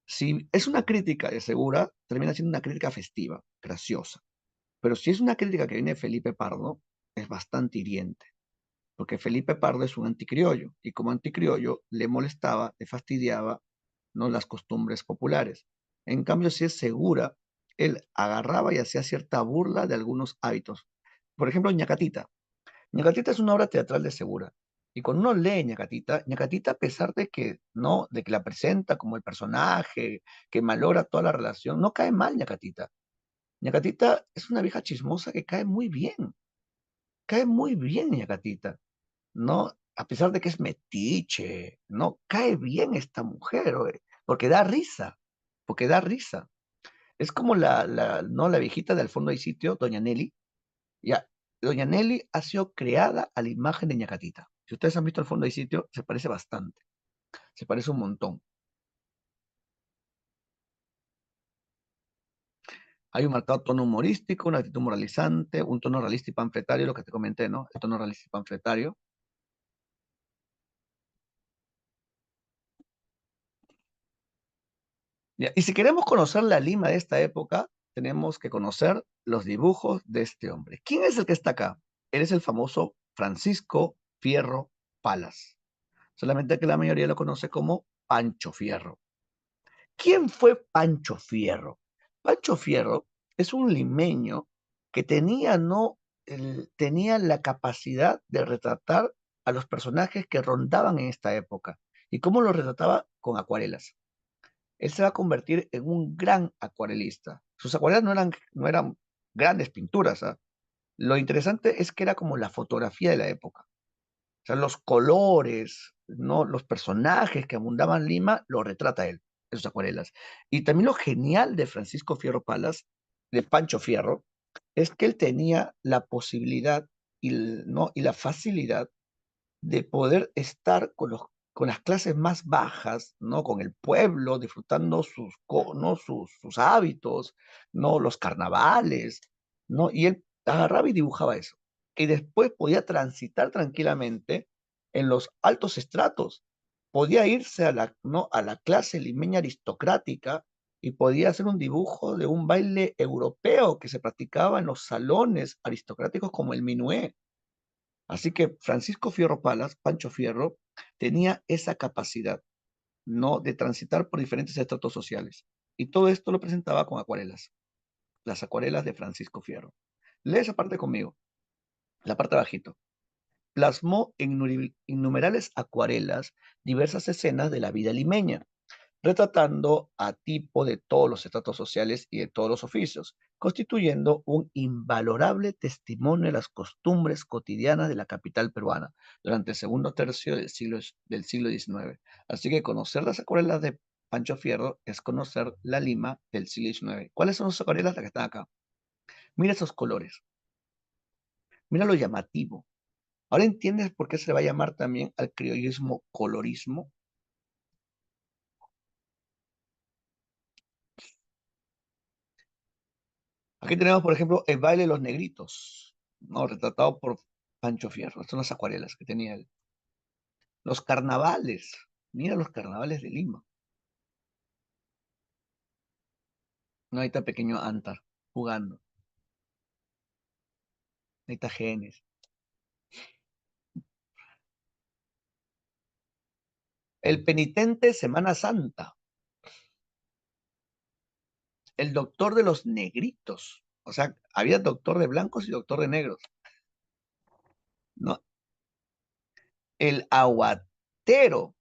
[SPEAKER 1] Si es una crítica de Segura, termina siendo una crítica festiva, graciosa. Pero si es una crítica que viene de Felipe Pardo, es bastante hiriente, porque Felipe Pardo es un anticriollo, y como anticriollo le molestaba, le fastidiaba, ¿no? Las costumbres populares. En cambio, si es Segura, él agarraba y hacía cierta burla de algunos hábitos. Por ejemplo, Ñacatita. Ñacatita es una obra teatral de Segura. Y cuando uno lee Ñacatita, Ñacatita, a pesar de que, ¿no? De que la presenta como el personaje que malogra toda la relación, no cae mal Ñacatita. Ñacatita es una vieja chismosa que cae muy bien Ñacatita, ¿no? A pesar de que es metiche, ¿no? Cae bien esta mujer, oye, porque da risa. Es como ¿no? La viejita del fondo del sitio, Doña Nelly. Ya, Doña Nelly ha sido creada a la imagen de Ñacatita. Si ustedes han visto el fondo del sitio, se parece bastante, se parece un montón. Hay un marcado tono humorístico, una actitud moralizante, un tono realista y panfletario, lo que te comenté, ¿no? El tono realista y panfletario. Ya, y si queremos conocer la Lima de esta época, tenemos que conocer los dibujos de este hombre. ¿Quién es el que está acá? Él es el famoso Francisco Fierro Palas. Solamente que la mayoría lo conoce como Pancho Fierro. ¿Quién fue Pancho Fierro? Pancho Fierro es un limeño que tenía, ¿no? Tenía la capacidad de retratar a los personajes que rondaban en esta época. ¿Y cómo los retrataba? Con acuarelas. Él se va a convertir en un gran acuarelista. Sus acuarelas no eran grandes pinturas, ¿ah? Lo interesante es que era como la fotografía de la época. O sea, los colores, ¿no? Los personajes que abundaban en Lima, lo retrata él en sus acuarelas. Y también lo genial de Francisco Fierro Palas, de Pancho Fierro, es que él tenía la posibilidad ¿no? y la facilidad de poder estar con las clases más bajas, ¿no? Con el pueblo, disfrutando ¿no? sus hábitos, ¿no? Los carnavales, ¿no? Y él agarraba y dibujaba eso. Y después podía transitar tranquilamente en los altos estratos. Podía irse ¿no? a la clase limeña aristocrática y podía hacer un dibujo de un baile europeo que se practicaba en los salones aristocráticos como el minué. Así que Francisco Fierro Palas, Pancho Fierro, tenía esa capacidad, ¿no? De transitar por diferentes estratos sociales. Y todo esto lo presentaba con acuarelas, las acuarelas de Francisco Fierro. Lee esa parte conmigo, la parte bajito. Plasmó en innumerables acuarelas diversas escenas de la vida limeña, retratando a tipo de todos los estratos sociales y de todos los oficios, constituyendo un invalorable testimonio de las costumbres cotidianas de la capital peruana durante el segundo tercio del siglo XIX. Así que conocer las acuarelas de Pancho Fierro es conocer la Lima del siglo XIX. ¿Cuáles son las acuarelas las que están acá? Mira esos colores, mira lo llamativo. ¿Ahora entiendes por qué se le va a llamar también al criollismo colorismo? Aquí tenemos, por ejemplo, el baile de los negritos, ¿no? Retratado por Pancho Fierro. Estas son las acuarelas que tenía él. Los carnavales. Mira los carnavales de Lima. No, ahí está pequeño Antar jugando. Ahí está Genes. El penitente Semana Santa. El doctor de los negritos. O sea, había doctor de blancos y doctor de negros. ¿No? El aguatero.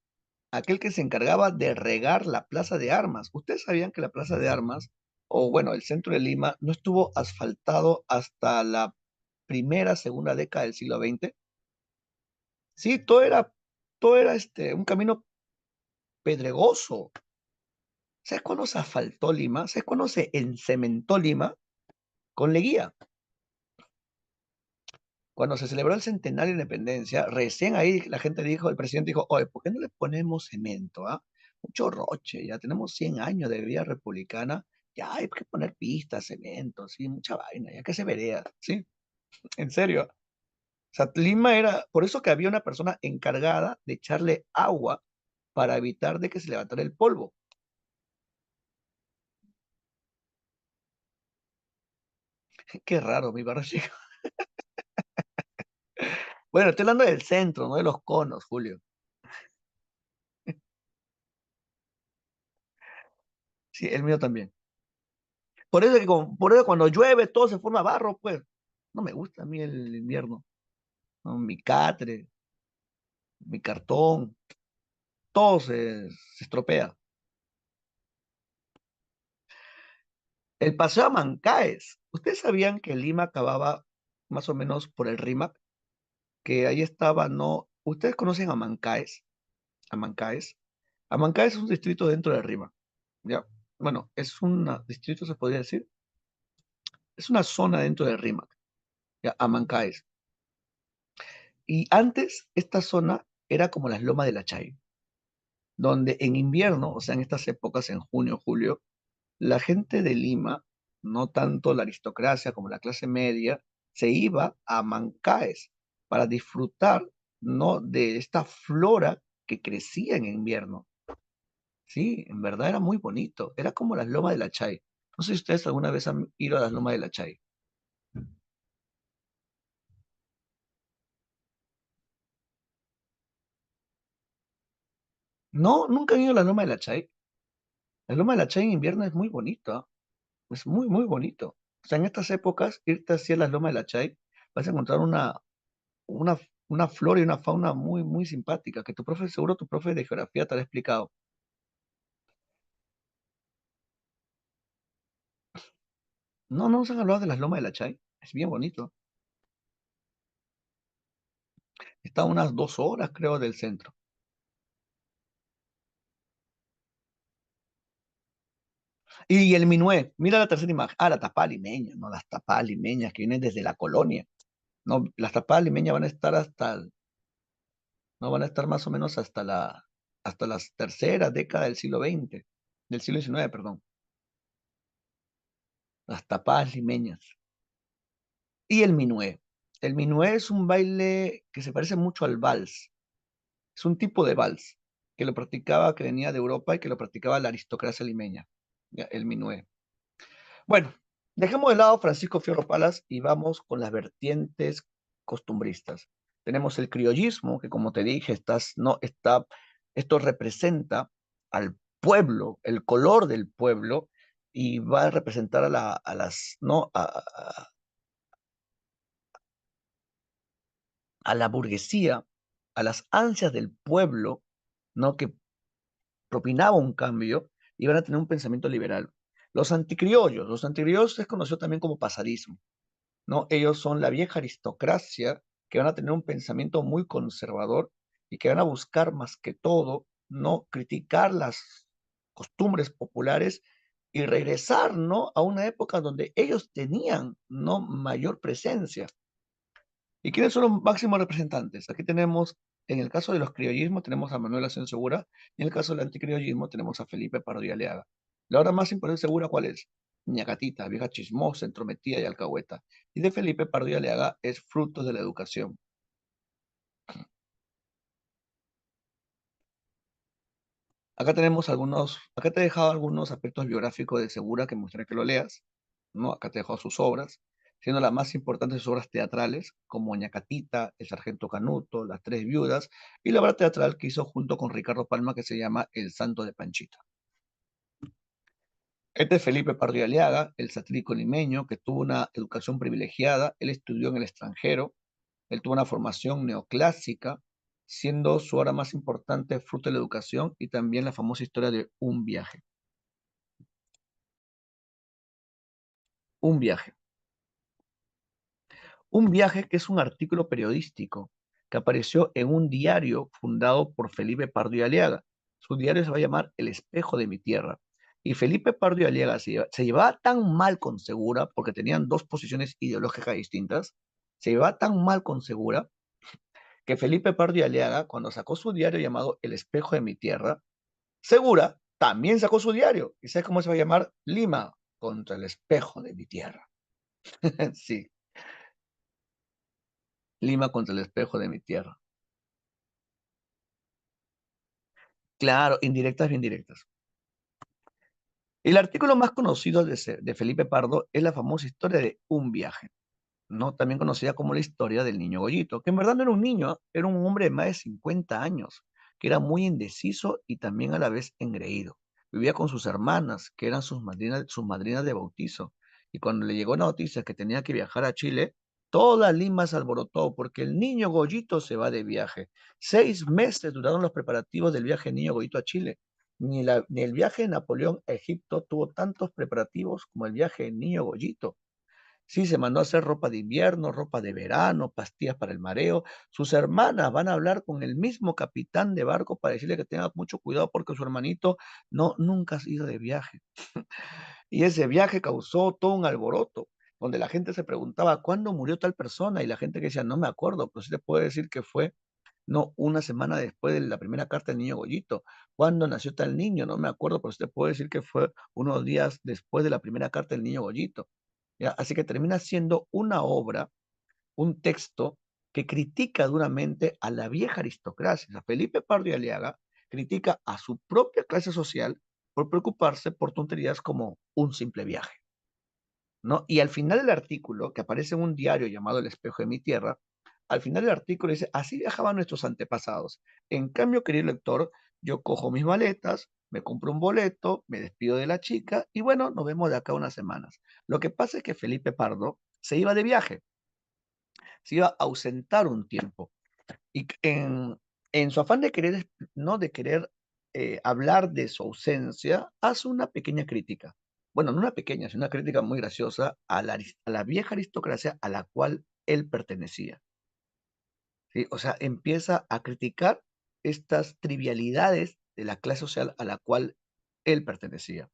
[SPEAKER 1] Aquel que se encargaba de regar la plaza de armas. ¿Ustedes sabían que la plaza de armas, o bueno, el centro de Lima, no estuvo asfaltado hasta la primera, segunda década del siglo XX? Sí, todo era un camino pedregoso. ¿Sabes cuándo se asfaltó Lima? ¿Sabes cuándo se encementó Lima? Con Leguía. Cuando se celebró el centenario de la independencia, recién ahí la gente dijo, el presidente dijo, oye, ¿por qué no le ponemos cemento, ah? Mucho roche, ya tenemos 100 años de vida republicana, ya hay que poner pistas, cemento, sí, mucha vaina, ya que se verea, sí, en serio. O sea, Lima era, por eso que había una persona encargada de echarle agua para evitar de que se levantara el polvo. Qué raro, mi barrio chico. Bueno, estoy hablando del centro, no de los conos, Julio. Sí, el mío también. Por eso, por eso cuando llueve todo se forma barro, pues. No me gusta a mí el invierno. ¿No? Mi catre, mi cartón, todo se estropea. El paseo a Mancaes. ¿Ustedes sabían que Lima acababa más o menos por el Rímac? Que ahí estaba, ¿no? ¿Ustedes conocen a Mancaes? A Mancaes. A Mancaes es un distrito dentro del Rímac, ¿ya? Bueno, es un distrito, se podría decir. Es una zona dentro del Rímac, ¿ya? A Mancaes. Y antes, esta zona era como las lomas de la Chay, donde en invierno, o sea, en estas épocas, en junio, julio, la gente de Lima, no tanto la aristocracia como la clase media, se iba a Mancaes para disfrutar, ¿no? De esta flora que crecía en invierno. Sí, en verdad era muy bonito. Era como las lomas de la Chay. No sé si ustedes alguna vez han ido a las lomas de la Chay. No, nunca han ido a las lomas de la Chay. La loma de la Chay en invierno es muy bonita. Es muy, muy bonito. O sea, en estas épocas, irte hacia las lomas de la Chay, vas a encontrar una, una flora y una fauna muy, muy simpática, que tu profe, seguro tu profe de geografía te lo ha explicado. No, no nos han hablado de las lomas de la Chay. Es bien bonito. Está a unas 2 horas, creo, del centro. Y el Minué, mira la tercera imagen. Ah, la tapada limeña, no, las tapadas limeñas que vienen desde la colonia. No, las tapadas limeñas van a estar no van a estar más o menos hasta las terceras décadas del siglo XX, del siglo XIX, perdón. Las tapadas limeñas. Y el minué. El minué es un baile que se parece mucho al vals. Es un tipo de vals que lo practicaba, que venía de Europa y que lo practicaba la aristocracia limeña. Ya, el minué. Bueno, dejemos de lado Francisco Fierro Palas y vamos con las vertientes costumbristas. Tenemos el criollismo, que como te dije, no, esto representa al pueblo, el color del pueblo, y va a representar a las, ¿no? A la burguesía, a las ansias del pueblo, ¿no? Que propinaba un cambio y van a tener un pensamiento liberal. Los anticriollos es conocido también como pasadismo, ¿no? Ellos son la vieja aristocracia que van a tener un pensamiento muy conservador y que van a buscar más que todo no criticar las costumbres populares y regresar, ¿no? A una época donde ellos tenían, ¿no? Mayor presencia. ¿Y quiénes son los máximos representantes? Aquí tenemos, en el caso de los criollismos, tenemos a Manuel Acción Segura, y en el caso del anticriollismo tenemos a Felipe Pardo y Aleaga. La obra más importante Segura, ¿cuál es? Ñacatita, vieja chismosa, entrometida y alcahueta. Y de Felipe Pardo y Aleaga es Frutos de la Educación. Acá te he dejado algunos aspectos biográficos de Segura que me gustaría que lo leas, ¿no? Acá te he dejado sus obras, siendo las más importantes sus obras teatrales, como Ñacatita, El Sargento Canuto, Las Tres Viudas, y la obra teatral que hizo junto con Ricardo Palma que se llama El Santo de Panchita. Este es Felipe Pardo y Aliaga, el satírico limeño que tuvo una educación privilegiada, él estudió en el extranjero, él tuvo una formación neoclásica, siendo su obra más importante fruto de la educación y también la famosa historia de un viaje. Un viaje. Un viaje que es un artículo periodístico que apareció en un diario fundado por Felipe Pardo y Aliaga. Su diario se va a llamar El Espejo de mi Tierra. Y Felipe Pardo y Aliaga se llevaba tan mal con Segura porque tenían dos posiciones ideológicas distintas Se llevaba tan mal con Segura que Felipe Pardo y Aliaga, cuando sacó su diario llamado El espejo de mi tierra, Segura también sacó su diario. ¿Y sabes cómo se va a llamar? Lima contra el espejo de mi tierra. Sí, Lima contra el espejo de mi tierra. Claro, indirectas bien directas. El artículo más conocido de Felipe Pardo es la famosa historia de Un viaje, ¿no? También conocida como la historia del niño Goyito, que en verdad no era un niño, era un hombre de más de 50 años, que era muy indeciso y también a la vez engreído. Vivía con sus hermanas, que eran sus madrinas de bautizo, y cuando le llegó la noticia que tenía que viajar a Chile, toda Lima se alborotó porque el niño Goyito se va de viaje. 6 meses duraron los preparativos del viaje del niño Goyito a Chile. Ni el viaje de Napoleón a Egipto tuvo tantos preparativos como el viaje del niño Goyito. Sí, se mandó a hacer ropa de invierno, ropa de verano, pastillas para el mareo. Sus hermanas van a hablar con el mismo capitán de barco para decirle que tenga mucho cuidado porque su hermanito nunca ha ido de viaje. Y ese viaje causó todo un alboroto, donde la gente se preguntaba cuándo murió tal persona y la gente que decía, no me acuerdo, pero sí te puedo decir que fue no una semana después de la primera carta del niño Goyito. ¿Cuándo nació tal niño? No me acuerdo, pero sí te puedo decir que fue unos días después de la primera carta del niño Goyito. ¿Ya? Así que termina siendo una obra, un texto que critica duramente a la vieja aristocracia. O sea, Felipe Pardo y Aliaga critica a su propia clase social por preocuparse por tonterías como un simple viaje, ¿no? Y al final del artículo, que aparece en un diario llamado El espejo de mi tierra, al final del artículo dice, así viajaban nuestros antepasados. En cambio, querido lector, yo cojo mis maletas, me compro un boleto, me despido de la chica y bueno, nos vemos de acá a unas semanas. Lo que pasa es que Felipe Pardo se iba de viaje, se iba a ausentar un tiempo. Y en su afán de querer, ¿no? De querer hablar de su ausencia, hace una pequeña crítica. Bueno, no una pequeña, sino una crítica muy graciosa a la vieja aristocracia a la cual él pertenecía. ¿Sí? O sea, empieza a criticar estas trivialidades de la clase social a la cual él pertenecía,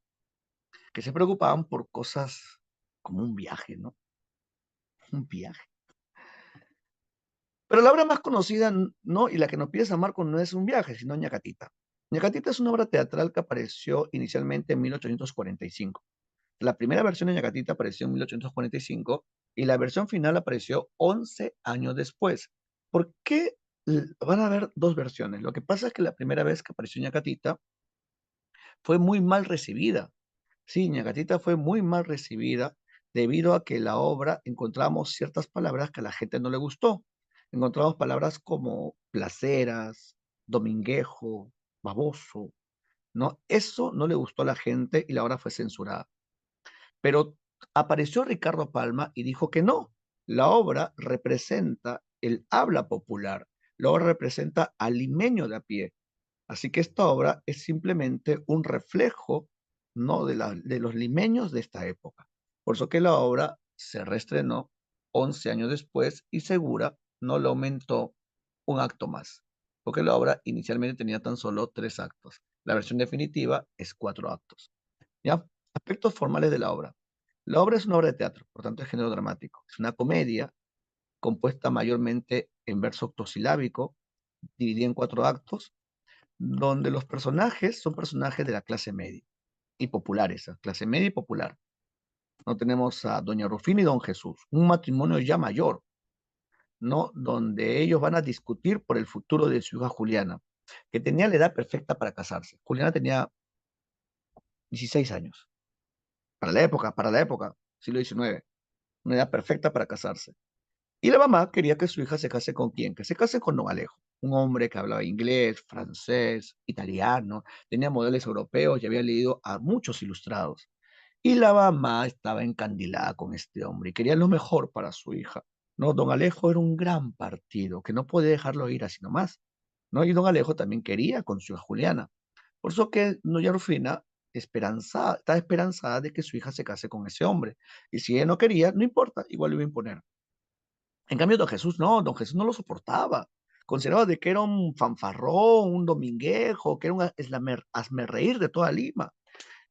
[SPEAKER 1] que se preocupaban por cosas como un viaje, ¿no? Un viaje. Pero la obra más conocida, ¿no? Y la que nos pide San Marcos no es un viaje, sino Ñacatita. Ñacatita es una obra teatral que apareció inicialmente en 1845. La primera versión de Ñacatita apareció en 1845 y la versión final apareció 11 años después. ¿Por qué van a haber dos versiones? Lo que pasa es que la primera vez que apareció Ñacatita fue muy mal recibida. Sí, Ñacatita fue muy mal recibida debido a que la obra encontramos ciertas palabras que a la gente no le gustó. Encontramos palabras como placeras, dominguejo, baboso, ¿no? Eso no le gustó a la gente y la obra fue censurada. Pero apareció Ricardo Palma y dijo que no, la obra representa el habla popular, la obra representa al limeño de a pie, así que esta obra es simplemente un reflejo, ¿no? De los limeños de esta época. Por eso que la obra se reestrenó 11 años después y Segura no le aumentó un acto más, porque la obra inicialmente tenía tan solo 3 actos. La versión definitiva es 4 actos. ¿Ya? Aspectos formales de la obra. La obra es una obra de teatro, por tanto es género dramático. Es una comedia compuesta mayormente en verso octosilábico, dividida en 4 actos, donde los personajes son personajes de la clase media y populares, clase media y popular. No tenemos a Doña Rufina y Don Jesús, un matrimonio ya mayor, ¿no? Donde ellos van a discutir por el futuro de su hija Juliana, que tenía la edad perfecta para casarse. Juliana tenía 16 años, para la época, siglo XIX, una edad perfecta para casarse. Y la mamá quería que su hija se case con quién, que se case con Don Alejo, un hombre que hablaba inglés, francés, italiano, tenía modales europeos y había leído a muchos ilustrados. Y la mamá estaba encandilada con este hombre y quería lo mejor para su hija. No, Don Alejo era un gran partido, que no podía dejarlo ir así nomás. ¿No? Y Don Alejo también quería con su hija Juliana. Por eso que doña Rufina estaba esperanzada de que su hija se case con ese hombre. Y si ella no quería, no importa, igual lo iba a imponer. En cambio, don Jesús no lo soportaba. Consideraba de que era un fanfarrón, un dominguejo, que era un hazmerreír de toda Lima.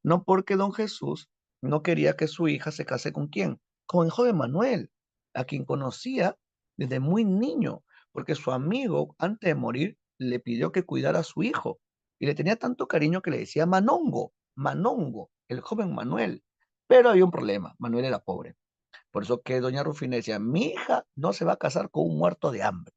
[SPEAKER 1] No porque don Jesús no quería que su hija se case con quién, con el joven Manuel, a quien conocía desde muy niño, porque su amigo, antes de morir, le pidió que cuidara a su hijo y le tenía tanto cariño que le decía Manongo, Manongo, el joven Manuel. Pero había un problema, Manuel era pobre. Por eso que doña Rufina decía, mi hija no se va a casar con un muerto de hambre.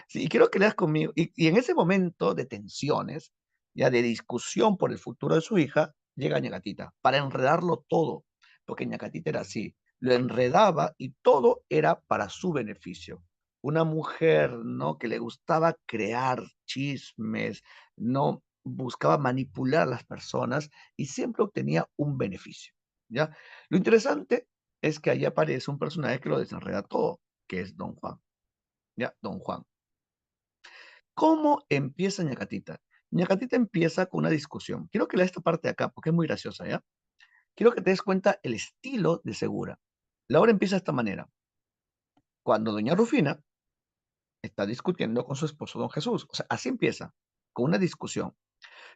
[SPEAKER 1] Sí, y quiero que leas conmigo. Y en ese momento de tensiones, ya de discusión por el futuro de su hija, llega Ñacatita para enredarlo todo, porque Ñacatita era así, lo enredaba y todo era para su beneficio. Una mujer, ¿no? Que le gustaba crear chismes, no buscaba manipular a las personas y siempre obtenía un beneficio, ¿ya? Lo interesante es que ahí aparece un personaje que lo desenreda todo, que es Don Juan, ¿ya? Don Juan. ¿Cómo empieza Ñacatita? Ñacatita empieza con una discusión. Quiero que leas esta parte de acá porque es muy graciosa, ¿ya? Quiero que te des cuenta el estilo de Segura. La obra empieza de esta manera. Cuando doña Rufina está discutiendo con su esposo don Jesús. O sea, así empieza, con una discusión.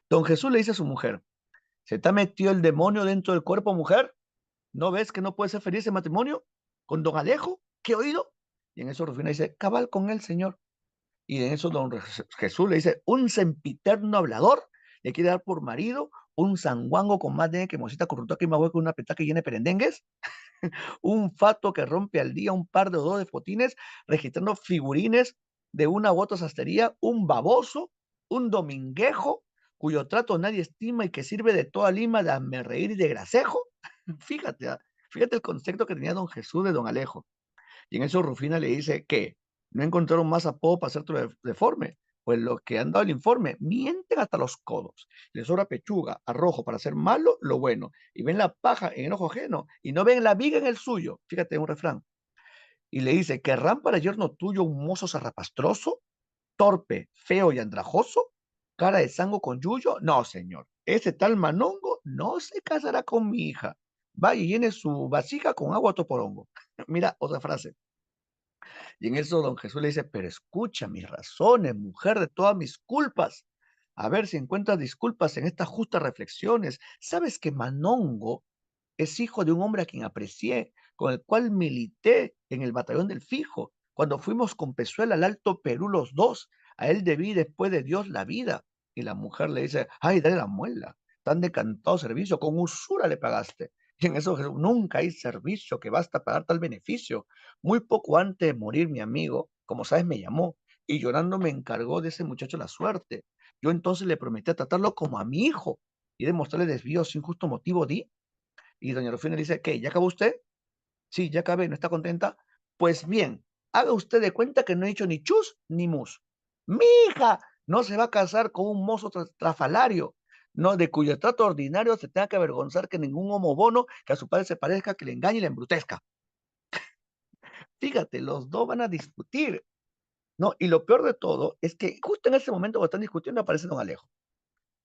[SPEAKER 1] Don Jesús le dice a su mujer, ¿se te ha metido el demonio dentro del cuerpo, mujer? ¿No ves que no puede ser feliz ese matrimonio con don Alejo? ¿Qué he oído? Y en eso Rufina dice, cabal con él, señor. Y en eso Jesús le dice, un sempiterno hablador le quiere dar por marido un sanguango con más de que mosita corrupta que más hueco una petaca llena de perendengues, un fato que rompe al día un par de o dos de fotines, registrando figurines de una u otra sastería, un baboso, un dominguejo, cuyo trato nadie estima y que sirve de toda lima de hazme reír y de gracejo. Fíjate, fíjate el concepto que tenía don Jesús de don Alejo. Y en eso Rufina le dice que no encontraron más apodo para hacerte deforme. Pues lo que han dado el informe, mienten hasta los codos. Les sobra pechuga, arrojo para hacer malo lo bueno. Y ven la paja en el ojo ajeno y no ven la viga en el suyo. Fíjate un refrán. Y le dice, ¿querrán para yerno tuyo un mozo zarrapastroso, torpe, feo y andrajoso? ¿Cara de sango con yuyo? No, señor. Ese tal Manongo no se casará con mi hija. Vaya y llene su vasija con agua toporongo. Mira, otra frase. Y en eso don Jesús le dice, pero escucha mis razones, mujer de todas mis culpas. A ver si encuentras disculpas en estas justas reflexiones. Sabes que Manongo es hijo de un hombre a quien aprecié, con el cual milité en el batallón del Fijo, cuando fuimos con Pezuela al Alto Perú los dos. A él debí después de Dios la vida. Y la mujer le dice, ay, dale la muela, tan decantado servicio, con usura le pagaste. Y en eso Jesús, nunca hay servicio que basta pagar tal beneficio. Muy poco antes de morir mi amigo, como sabes, me llamó y llorando me encargó de ese muchacho la suerte. Yo entonces le prometí tratarlo como a mi hijo y demostrarle desvío sin justo motivo di. Y doña Rufina le dice, ¿qué? ¿Ya acabó usted? Sí, ya acabé, ¿no está contenta? Pues bien, haga usted de cuenta que no he dicho ni chus ni mus. Mi hija no se va a casar con un mozo trafalario, no, de cuyo trato ordinario se tenga que avergonzar que ningún homo bono que a su padre se parezca, que le engañe y le embrutezca. Fíjate, los dos van a discutir, ¿no? Y lo peor de todo es que justo en ese momento cuando están discutiendo aparece don Alejo.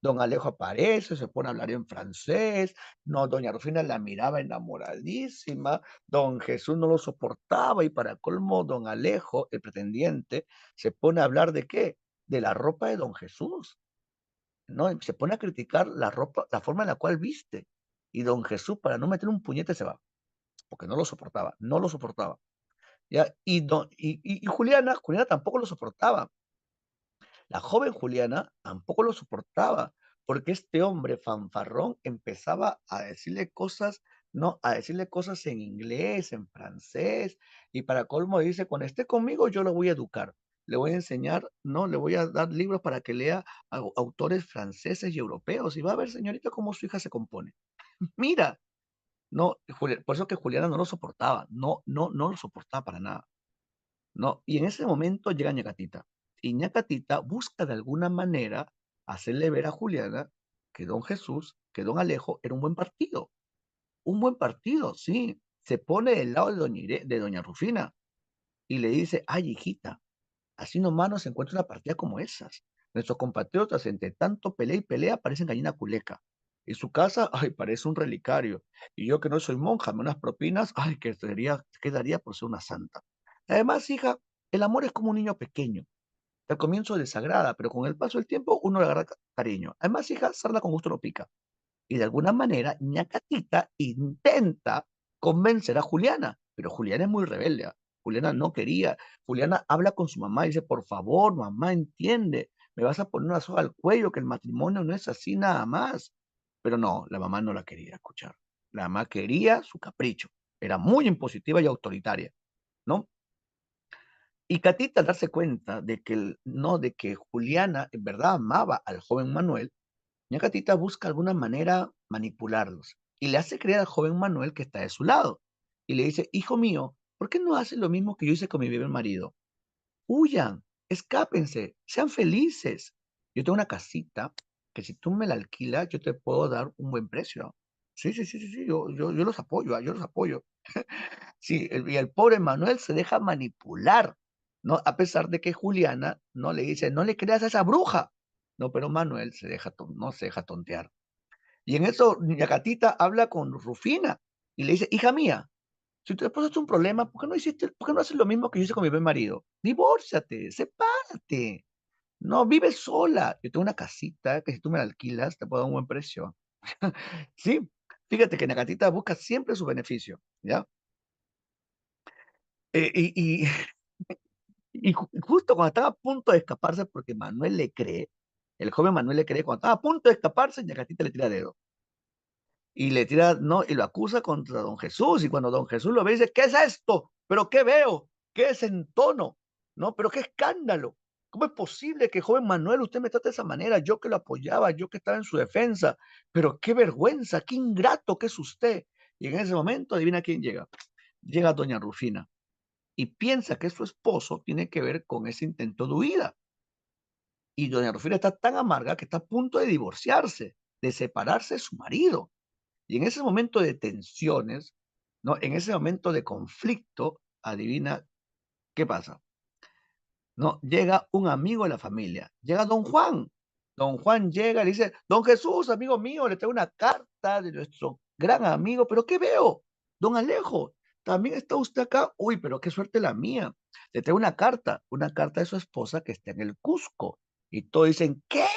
[SPEAKER 1] Don Alejo aparece, se pone a hablar en francés, no, doña Rufina la miraba enamoradísima, don Jesús no lo soportaba y para colmo don Alejo, el pretendiente, se pone a hablar de qué, de la ropa de don Jesús, ¿no? Y se pone a criticar la ropa, la forma en la cual viste. Y don Jesús, para no meter un puñete, se va, porque no lo soportaba, no lo soportaba. ¿Ya? Y Juliana tampoco lo soportaba. La joven Juliana tampoco lo soportaba, porque este hombre fanfarrón empezaba a decirle cosas, ¿no? A decirle cosas en inglés, en francés, y para colmo dice, cuando esté conmigo yo lo voy a educar, le voy a enseñar, ¿no? Le voy a dar libros para que lea autores franceses y europeos, y va a ver, señorita, cómo su hija se compone. Mira, no, por eso que Juliana no lo soportaba, no lo soportaba para nada. ¿No? Y en ese momento llega Ñacatita. Y Ñacatita busca de alguna manera hacerle ver a Juliana que don Jesús, que don Alejo era un buen partido. Un buen partido, sí. Se pone del lado de de doña Rufina y le dice, ay, hijita, así nomás no se encuentra una partida como esas. Nuestros compatriotas, entre tanto pelea y pelea, parecen gallina culeca. Y su casa, ay, parece un relicario. Y yo que no soy monja, me unas propinas, ay, quedaría por ser una santa. Además, hija, el amor es como un niño pequeño. Al comienzo desagrada, pero con el paso del tiempo uno le agarra cariño. Además, hija, sarna con gusto no pica. Y de alguna manera, Ñacatita intenta convencer a Juliana, pero Juliana es muy rebelde. Juliana no quería. Juliana habla con su mamá y dice, por favor, mamá, entiende, me vas a poner una soga al cuello, que el matrimonio no es así nada más. Pero no, la mamá no la quería escuchar. La mamá quería su capricho. Era muy impositiva y autoritaria, ¿no? Y Catita, al darse cuenta de que, no, de que Juliana en verdad amaba al joven Manuel, doña Catita busca alguna manera manipularlos y le hace creer al joven Manuel que está de su lado. Y le dice, hijo mío, ¿por qué no haces lo mismo que yo hice con mi bebé marido? Huyan, escápense, sean felices. Yo tengo una casita que si tú me la alquilas, yo te puedo dar un buen precio. Sí, sí, sí, sí, sí, yo los apoyo, yo los apoyo. Sí, y el pobre Manuel se deja manipular, ¿no? A pesar de que Juliana no le dice, no le creas a esa bruja. No, pero Manuel no se deja tontear. Y en eso, Doña Catita habla con Rufina y le dice, hija mía, si tu esposo es un problema, por qué no haces lo mismo que yo hice con mi buen marido? Divórciate, sepárate. No, vive sola. Yo tengo una casita que si tú me la alquilas, te puedo dar un buen precio. Sí, fíjate que Doña Catita busca siempre su beneficio, ¿ya? Y justo cuando estaba a punto de escaparse, porque Manuel le cree, el joven Manuel le cree, cuando estaba a punto de escaparse, Yacatita le tira dedo. Y le tira, no, y lo acusa contra don Jesús. Y cuando don Jesús lo ve, dice, ¿qué es esto? ¿Pero qué veo? ¿Qué es entono? ¿No? ¿Pero qué escándalo? ¿Cómo es posible que joven Manuel usted me trate de esa manera? Yo que lo apoyaba, yo que estaba en su defensa. Pero qué vergüenza, qué ingrato que es usted. Y en ese momento, adivina quién llega. Llega doña Rufina y piensa que su esposo tiene que ver con ese intento de huida. Y doña Rufina está tan amarga que está a punto de divorciarse, de separarse de su marido. Y en ese momento de tensiones, ¿no? En ese momento de conflicto, adivina qué pasa. ¿No? Llega un amigo de la familia, llega don Juan. Don Juan llega y le dice, don Jesús, amigo mío, le traigo una carta de nuestro gran amigo, pero ¿qué veo? Don Alejo, ¿también está usted acá? Uy, pero qué suerte la mía. Le traigo una carta de su esposa que está en el Cusco. Y todos dicen, ¿qué?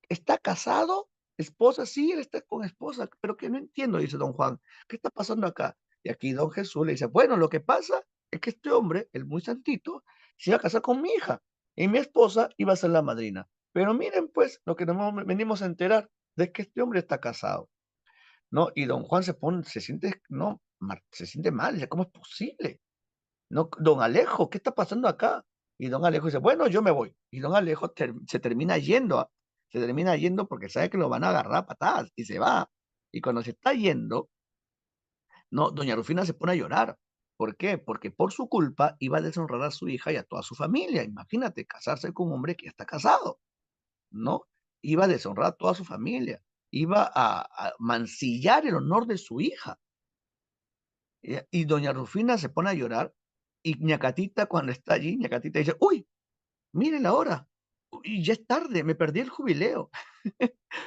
[SPEAKER 1] ¿Está casado? ¿Esposa? Sí, él está con esposa, pero que no entiendo, dice don Juan. ¿Qué está pasando acá? Y aquí don Jesús le dice, bueno, lo que pasa es que este hombre, el muy santito, se iba a casar con mi hija y mi esposa iba a ser la madrina. Pero miren, pues, lo que nos venimos a enterar de que este hombre está casado, ¿no? Y don Juan se siente, no, se siente mal, dice, ¿cómo es posible? No, don Alejo, ¿qué está pasando acá? Y don Alejo dice, bueno, yo me voy. Y don Alejo se termina yendo, se termina yendo porque sabe que lo van a agarrar a patadas y se va. Y cuando se está yendo, no, doña Rufina se pone a llorar. ¿Por qué? Porque por su culpa iba a deshonrar a su hija y a toda su familia. Imagínate, casarse con un hombre que ya está casado, ¿no? Iba a deshonrar a toda su familia, iba a mancillar el honor de su hija. Y doña Rufina se pone a llorar y Ñacatita cuando está allí, Ñacatita dice, uy, miren la hora, y ya es tarde, me perdí el jubileo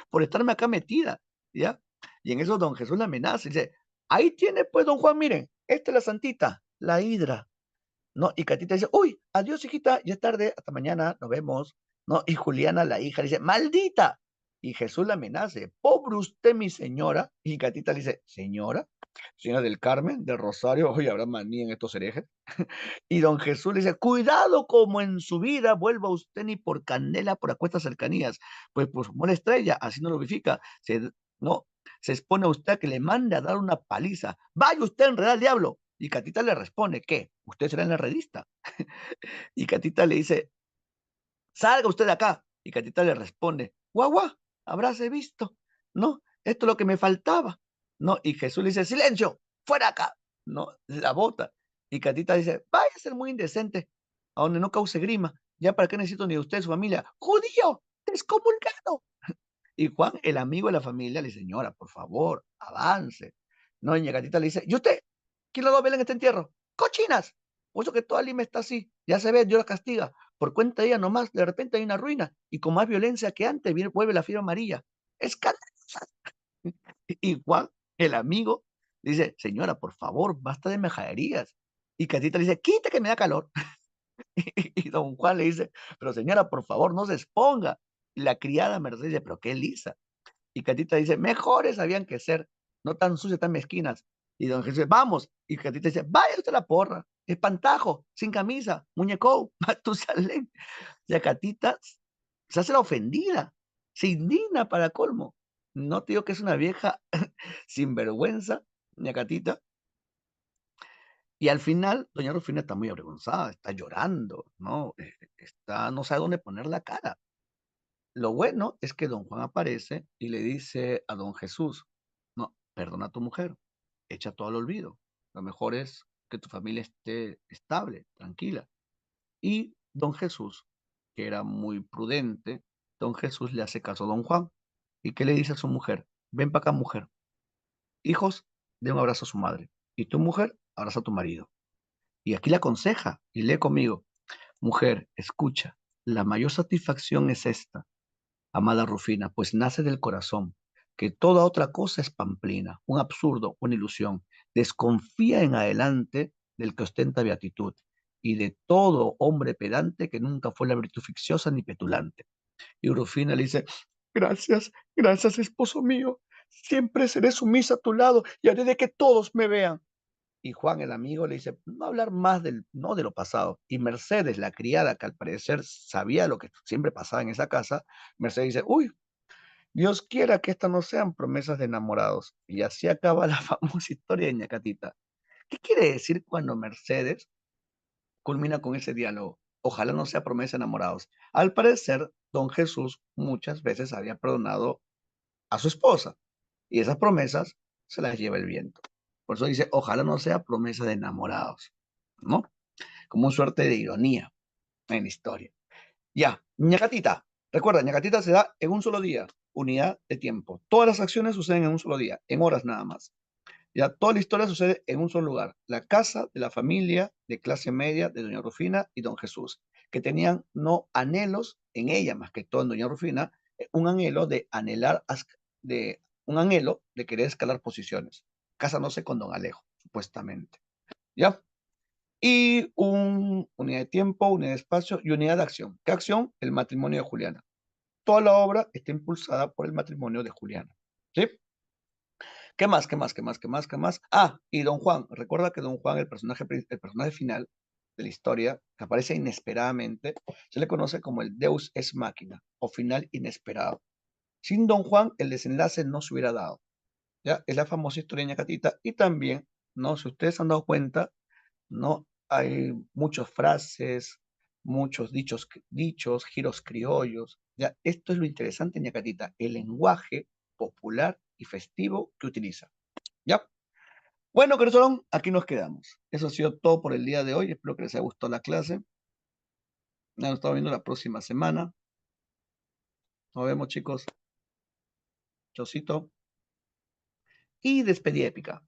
[SPEAKER 1] por estarme acá metida, ¿ya? Y en eso don Jesús la amenaza y dice, ahí tiene pues don Juan, miren, esta es la santita, la hidra, ¿no? Y Catita dice, uy, adiós hijita, ya es tarde, hasta mañana, nos vemos, ¿no? Y Juliana, la hija, dice, maldita. Y Jesús la amenaza, pobre usted, mi señora. Y Catita le dice, señora, señora del Carmen, del Rosario, hoy habrá manía en estos herejes. Y don Jesús le dice, cuidado como en su vida vuelva usted ni por candela por aquestas cercanías, pues por su buena estrella, así no lo verifica, no, se expone a usted a que le mande a dar una paliza, vaya usted a enredar al diablo. Y Catita le responde, ¿qué? ¿Usted será en la revista? Y Catita le dice, salga usted de acá. Y Catita le responde, guau, guau, habráse visto, ¿no? Esto es lo que me faltaba, ¿no? Y Jesús le dice, silencio, fuera acá, ¿no? La bota. Y Catita dice, vaya a ser muy indecente, a donde no cause grima. Ya para qué necesito ni de usted, su familia. ¡Judío! ¡Descomulgado! Y Juan, el amigo de la familia, le dice, señora, por favor, avance. No, y Gatita le dice, ¿y usted? ¿Quién la va a ver en este entierro? ¡Cochinas! Por eso que toda Lima está así. Ya se ve, Dios la castiga. Por cuenta de ella nomás, de repente hay una ruina. Y con más violencia que antes, vuelve la fiebre amarilla. ¡Escandalosa! Y Juan, el amigo, dice, señora, por favor, basta de mejaderías. Y Catita le dice, quita que me da calor. Y don Juan le dice, pero señora, por favor, no se exponga. Y la criada Mercedes dice, pero qué lisa. Y Catita dice, mejores habían que ser, no tan sucias, tan mezquinas. Y don Jesús dice, vamos. Y Catita dice, vaya usted a la porra. espantajo, sin camisa, muñeco, Matusalén. Yacatita se hace la ofendida, se indigna para colmo. No te digo que es una vieja sinvergüenza, Ñacatita. Y al final, doña Rufina está muy avergonzada, está llorando, ¿no? Está, no sabe dónde poner la cara. Lo bueno es que don Juan aparece y le dice a don Jesús, no, perdona a tu mujer, echa todo al olvido. Lo mejor es que tu familia esté estable, tranquila. Y don Jesús, que era muy prudente, don Jesús le hace caso a don Juan. ¿Y qué le dice a su mujer? Ven para acá, mujer. Hijos, de un abrazo a su madre. Y tu mujer, abraza a tu marido. Y aquí le aconseja, y lee conmigo, mujer, escucha, la mayor satisfacción es esta, amada Rufina, pues nace del corazón, que toda otra cosa es pamplina, un absurdo, una ilusión. Desconfía en adelante del que ostenta beatitud y de todo hombre pedante que nunca fue la virtud ficciosa ni petulante. Y Rufina le dice, gracias, gracias, esposo mío, siempre seré sumisa a tu lado y haré de que todos me vean. Y Juan, el amigo, le dice, no hablar más no de lo pasado. Y Mercedes, la criada, que al parecer sabía lo que siempre pasaba en esa casa, Mercedes dice, uy, Dios quiera que estas no sean promesas de enamorados. Y así acaba la famosa historia de Ñacatita. ¿Qué quiere decir cuando Mercedes culmina con ese diálogo? Ojalá no sea promesa de enamorados. Al parecer, don Jesús muchas veces había perdonado a su esposa y esas promesas se las lleva el viento. Por eso dice, ojalá no sea promesa de enamorados, ¿no? Como una suerte de ironía en la historia. Ya, Ñacatita. Recuerda, Ñacatita se da en un solo día, unidad de tiempo. Todas las acciones suceden en un solo día, en horas nada más. Ya, toda la historia sucede en un solo lugar. La casa de la familia de clase media de doña Rufina y don Jesús, que tenían no anhelos en ella, más que todo en doña Rufina, un anhelo de anhelar, un anhelo de querer escalar posiciones, casándose con don Alejo, supuestamente. ¿Ya? Y unidad de tiempo, unidad de espacio y unidad de acción. ¿Qué acción? El matrimonio de Juliana. Toda la obra está impulsada por el matrimonio de Juliana. ¿Sí? ¿Qué más? ¿Qué más? ¿Qué más? ¿Qué más? ¿Qué más? Ah, y Don Juan. Recuerda que Don Juan, el personaje final de la historia, que aparece inesperadamente, se le conoce como el Deus ex machina o final inesperado. Sin Don Juan, el desenlace no se hubiera dado. ¿Ya? Es la famosa historia de Ñacatita. Y también, ¿no? Si ustedes se han dado cuenta, ¿no? Hay muchas frases, muchos dichos, giros criollos. ¿Ya? Esto es lo interesante, Ñacatita, el lenguaje popular y festivo que utiliza. ¿Ya? Bueno, corazón, aquí nos quedamos. Eso ha sido todo por el día de hoy. Espero que les haya gustado la clase. Nos estamos viendo la próxima semana. Nos vemos, chicos. Chocito. Y despedida épica.